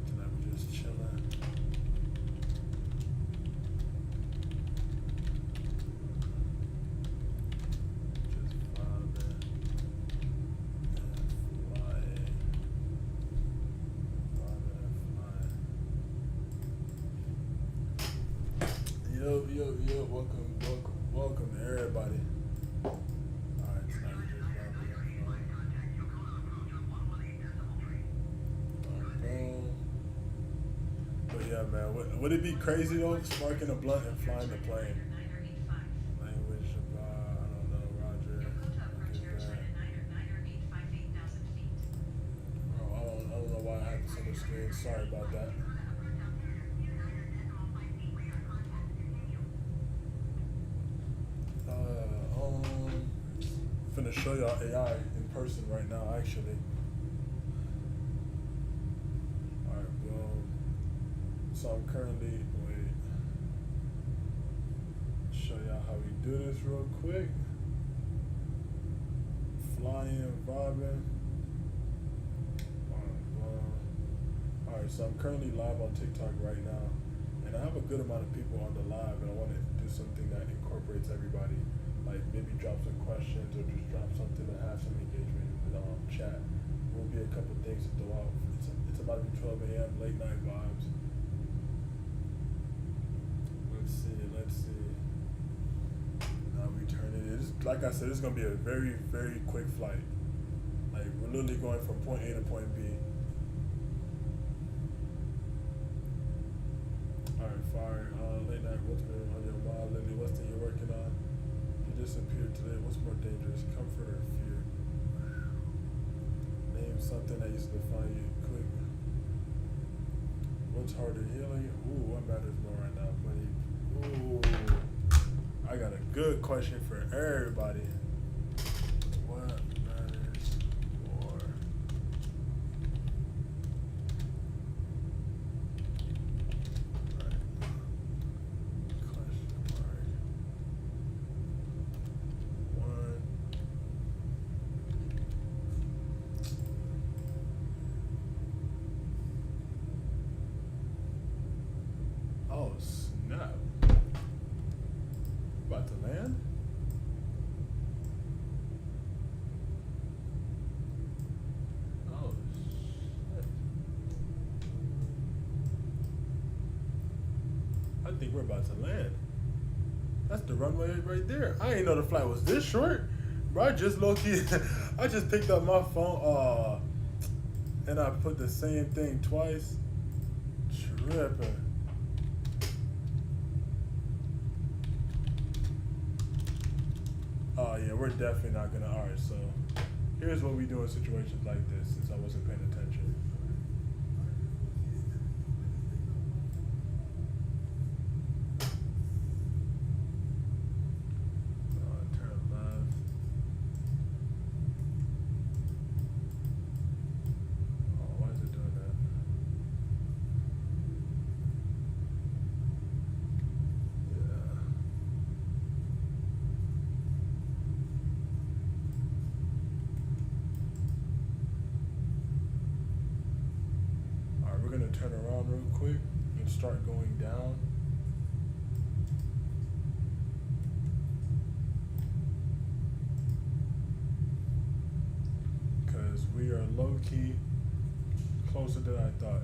Tonight we're just chilling. Just vibing and flying. Vibing and flying. Yo, welcome everybody. Alright, tonight we're just vibing and flying. But yeah, man, would it be crazy though, sparking a blunt and flying the plane? Language, I don't know, Roger. Look at that. Oh, I don't know why I have this on the screen. Sorry about that. Finna show y'all AI in person right now, actually. Alright, boom. So I'm currently, show y'all how we do this real quick. Flying, vibing. Alright, so I'm currently live on TikTok right now. And I have a good amount of people on the live, and I want to do something that incorporates everybody. Like maybe drop some questions or just drop something to have some engagement with chat. Will be a couple things to throw out. It's about to be 12 a.m. late night vibes. Let's see. Now we turn it. It's, like I said, it's gonna be a very, very quick flight. Like we're literally going from point A to point B. Jack, what's been on your mind lately? What's thing you're working on? You disappeared today. What's more dangerous, comfort or fear? Name something that used to define you quick. What's harder, healing? Ooh, what matters more right now, buddy? Ooh, I got a good question for everybody. What matters more? Oh snap. About to land? Oh shit. I think we're about to land. That's the runway right there. I ain't know the flight was this short. Bro, I just low key I just picked up my phone and I put the same thing twice. Tripping. Oh yeah, we're definitely not gonna. Alright, so here's what we do in situations like this, since I wasn't paying attention. Turn left. Oh, why is it doing that? Yeah. We're gonna turn around real quick and start going down. Cause we are low key closer than I thought.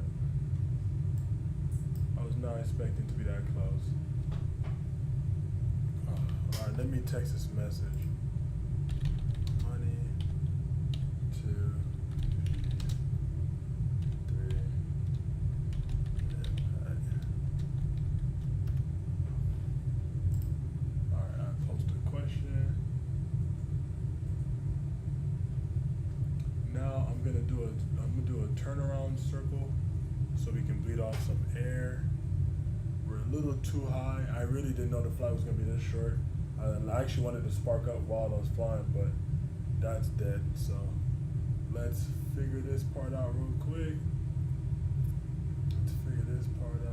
I was not expecting to be that close. Alright, let me text this message. Money to I'm gonna do a turnaround circle so we can bleed off some air. We're a little too high. I really didn't know the flight was gonna be this short. I actually wanted to spark up while I was flying, but that's dead. So let's figure this part out real quick. Let's figure this part out.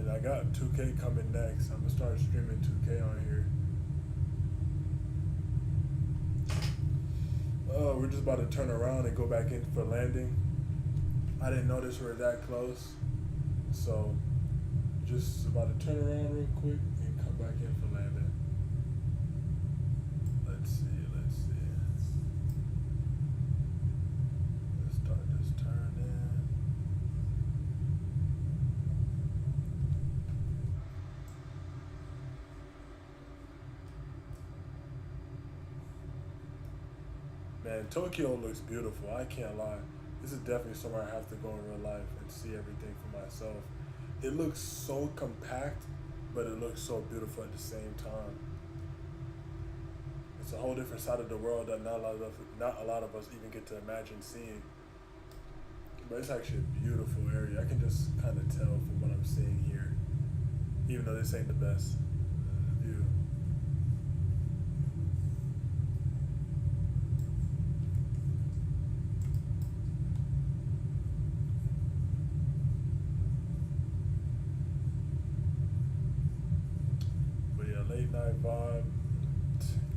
I got 2K coming next. I'm gonna start streaming 2K on here. Oh, we're just about to turn around and go back in for landing. I didn't notice we were that close. So, just about to turn around real quick and come back in for landing. Let's see. Let's start this turn in. Man, Tokyo looks beautiful. I can't lie. This is definitely somewhere I have to go in real life and see everything for myself. It looks so compact, but it looks so beautiful at the same time. It's a whole different side of the world that not a lot of us even get to imagine seeing. But it's actually a beautiful area. I can just kind of tell from what I'm seeing here, even though this ain't the best view. vibe.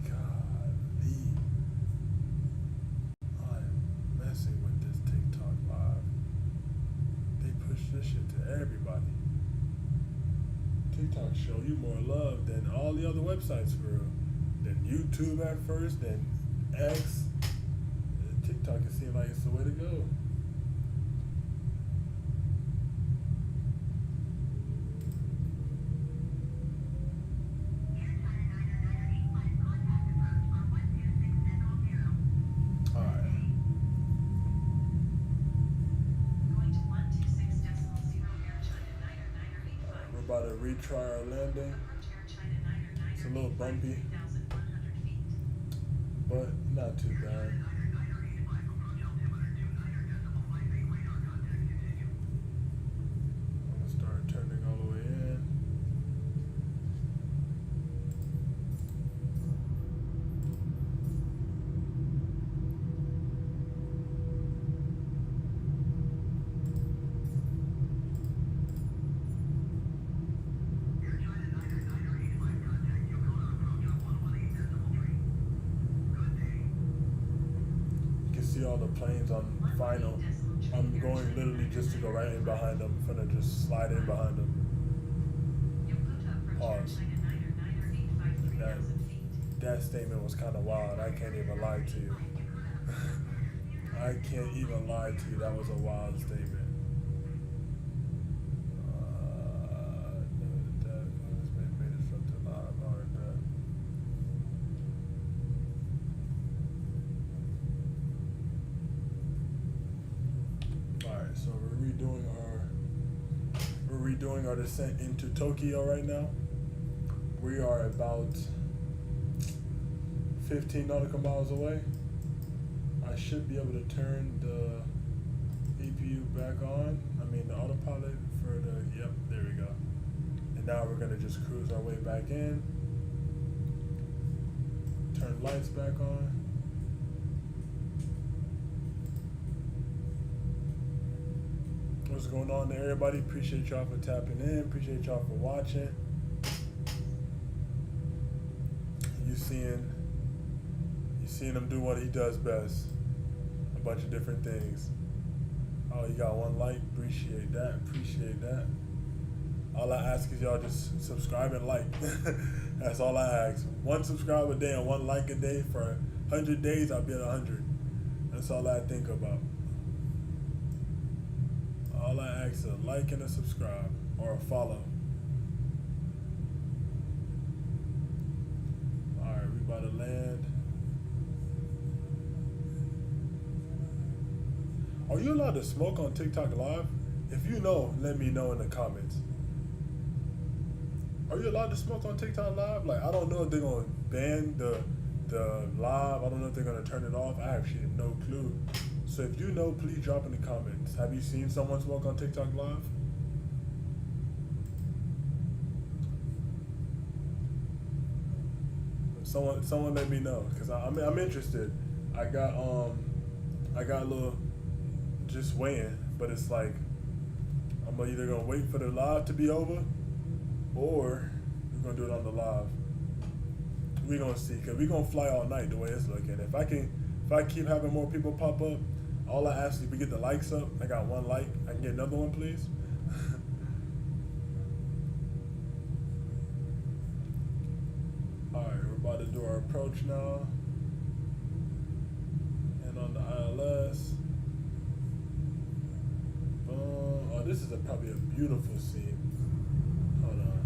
Golly. I'm messing with this TikTok live. They push this shit to everybody. TikTok show you more love than all the other websites for real. Than YouTube at first, then X. TikTok, it seems like it's the way to go. About to retry our landing. It's a little bumpy, but not too bad. I'm gonna start turning all the way in. See all the planes on final. I'm going literally just to go right in behind them. I'm finna just slide in behind them. Pause. That statement was kind of wild. I can't even lie to you. I can't even lie to you. That was a wild statement. So we're redoing our descent into Tokyo right now. We are about 15 nautical miles away. I should be able to turn the APU back on. I mean the autopilot for the, yep, there we go. And now we're gonna just cruise our way back in. Turn lights back on. What's going on there, everybody? Appreciate y'all for tapping in. Appreciate y'all for watching. You seeing him do what he does best. A bunch of different things. Oh, you got one like. Appreciate that. Appreciate that. All I ask is y'all just subscribe and like. That's all I ask. One subscribe a day and one like a day. For 100 days, I'll be at 100. That's all I think about. All I ask is a like and a subscribe or a follow. Alright, we about to land. Are you allowed to smoke on TikTok Live? If you know, let me know in the comments. Are you allowed to smoke on TikTok Live? Like, I don't know if they're going to ban the live. I don't know if they're going to turn it off. I actually have no clue. So if you know, please drop in the comments. Have you seen someone smoke on TikTok Live? Someone let me know, cause I'm interested. I got a little just waiting, but it's like I'm either gonna wait for the live to be over, or we're gonna do it on the live. We're gonna see, cause we're gonna fly all night the way it's looking. If I keep having more people pop up. All I ask is we get the likes up. I got one like. I can get another one, please. All right, we're about to do our approach now. And on the ILS. Boom. Oh, this is probably a beautiful scene. Hold on.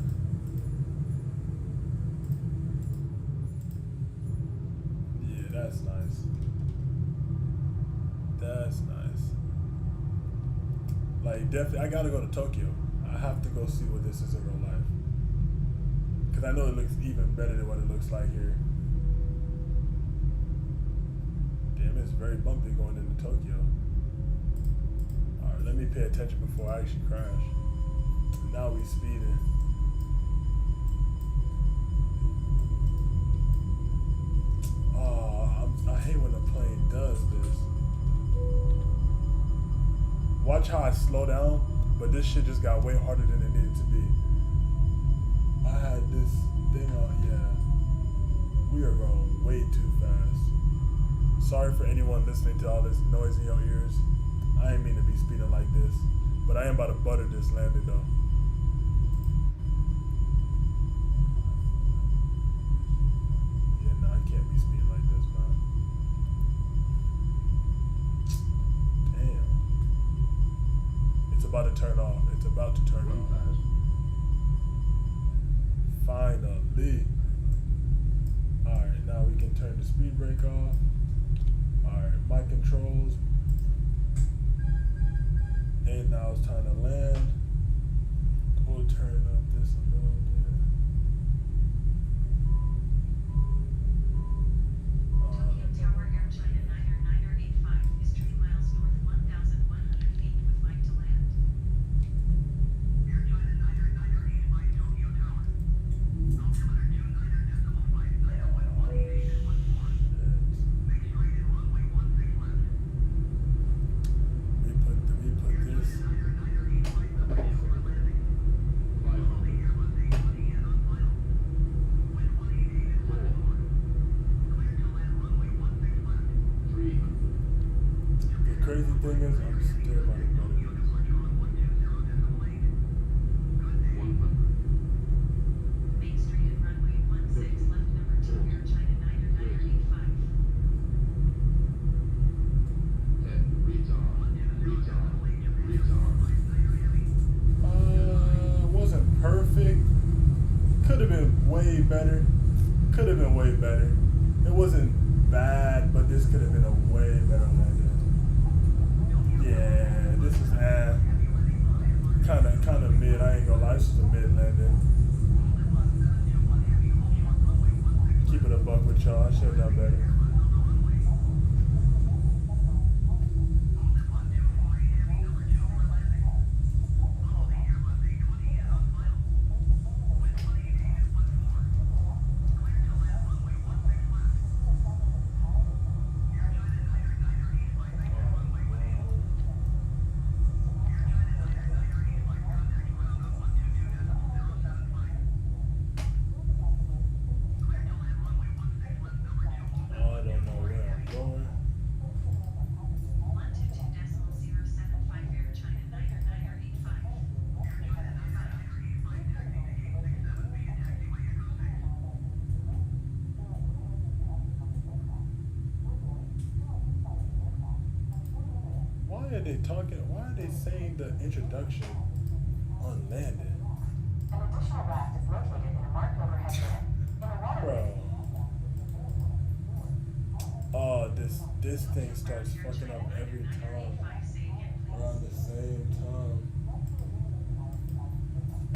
Yeah, that's nice. That's nice. Like, definitely, I gotta go to Tokyo. I have to go see what this is in real life. Because I know it looks even better than what it looks like here. Damn, it's very bumpy going into Tokyo. Alright, let me pay attention before I actually crash. Now we speeding. Oh, I hate when a plane does this. Watch how I slow down, but this shit just got way harder than it needed to be. I had this thing on, yeah. sorry for anyone listening to all this noise in your ears. I ain't mean to be speeding like this, but I am about to butter this landing though. Yeah, no, I can't be speeding like this, man. Damn. It's about to turn off. It's about to turn off. Finally. Alright, now we can turn the speed brake off. Alright, my controls. And now it's time to land. We'll turn up this a little bit. Tokyo Tower Air China 9er 9er 85 is 3 miles north 1,100 feet with right to land. Air China 9er 9er 85 Tokyo Tower. Altimeter 29.5. Wind 188 and 14. Make straight in runway 16 left. We put this. China 9er 85 number 2 for landing. Slowly Airbus A321N on final. Wind 188 and 14. Clear to land runway 16 left. 300. The crazy thing is, I'm still about to butter Tokyo this. departure on 120.8. Good day. 100. Main Street and runway 16 left number 2 Air China 9er 9er 85. 10. Retard. Wasn't perfect. Could have been way better. Could have been way better. It wasn't bad, but this could have been a way better landing. Yeah, this is kind of mid. I ain't gonna lie, this is a mid landing. Keep it a buck with y'all. I should have done better. I don't know where I'm going. 122.075 Air China 9er 9er 85. Why are they talking? Why are they saying the introduction on landing? An additional raft is located in a marked overhead bin. In a waterway. Bro. Oh, this thing starts fucking up every time. Around the same time.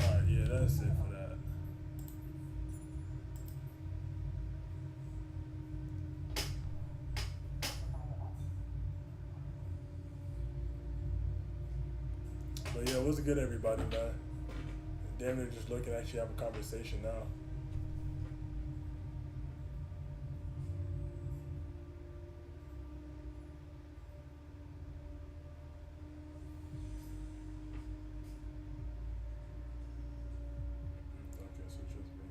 Alright, yeah, that's it for that. But yeah, what's good, everybody, man? Damn near just looking at you have a conversation now. Okay, so it's just me.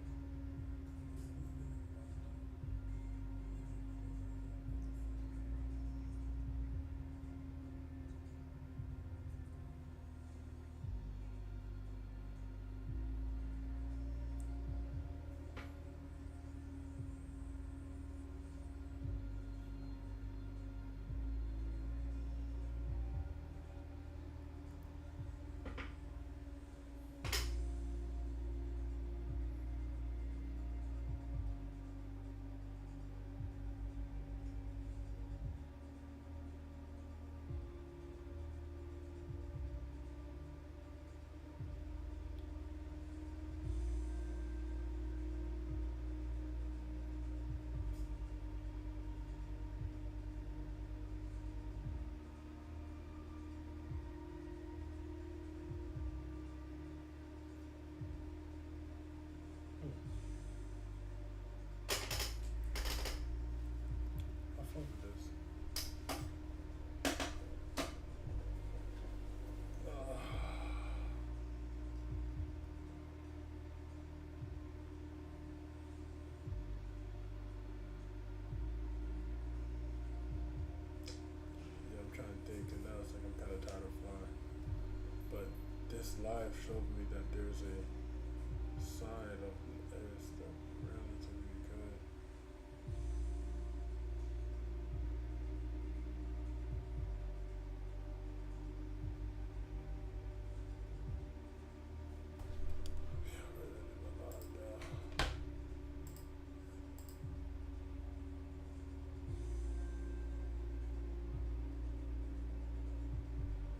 live showed me that there's a side of the air still.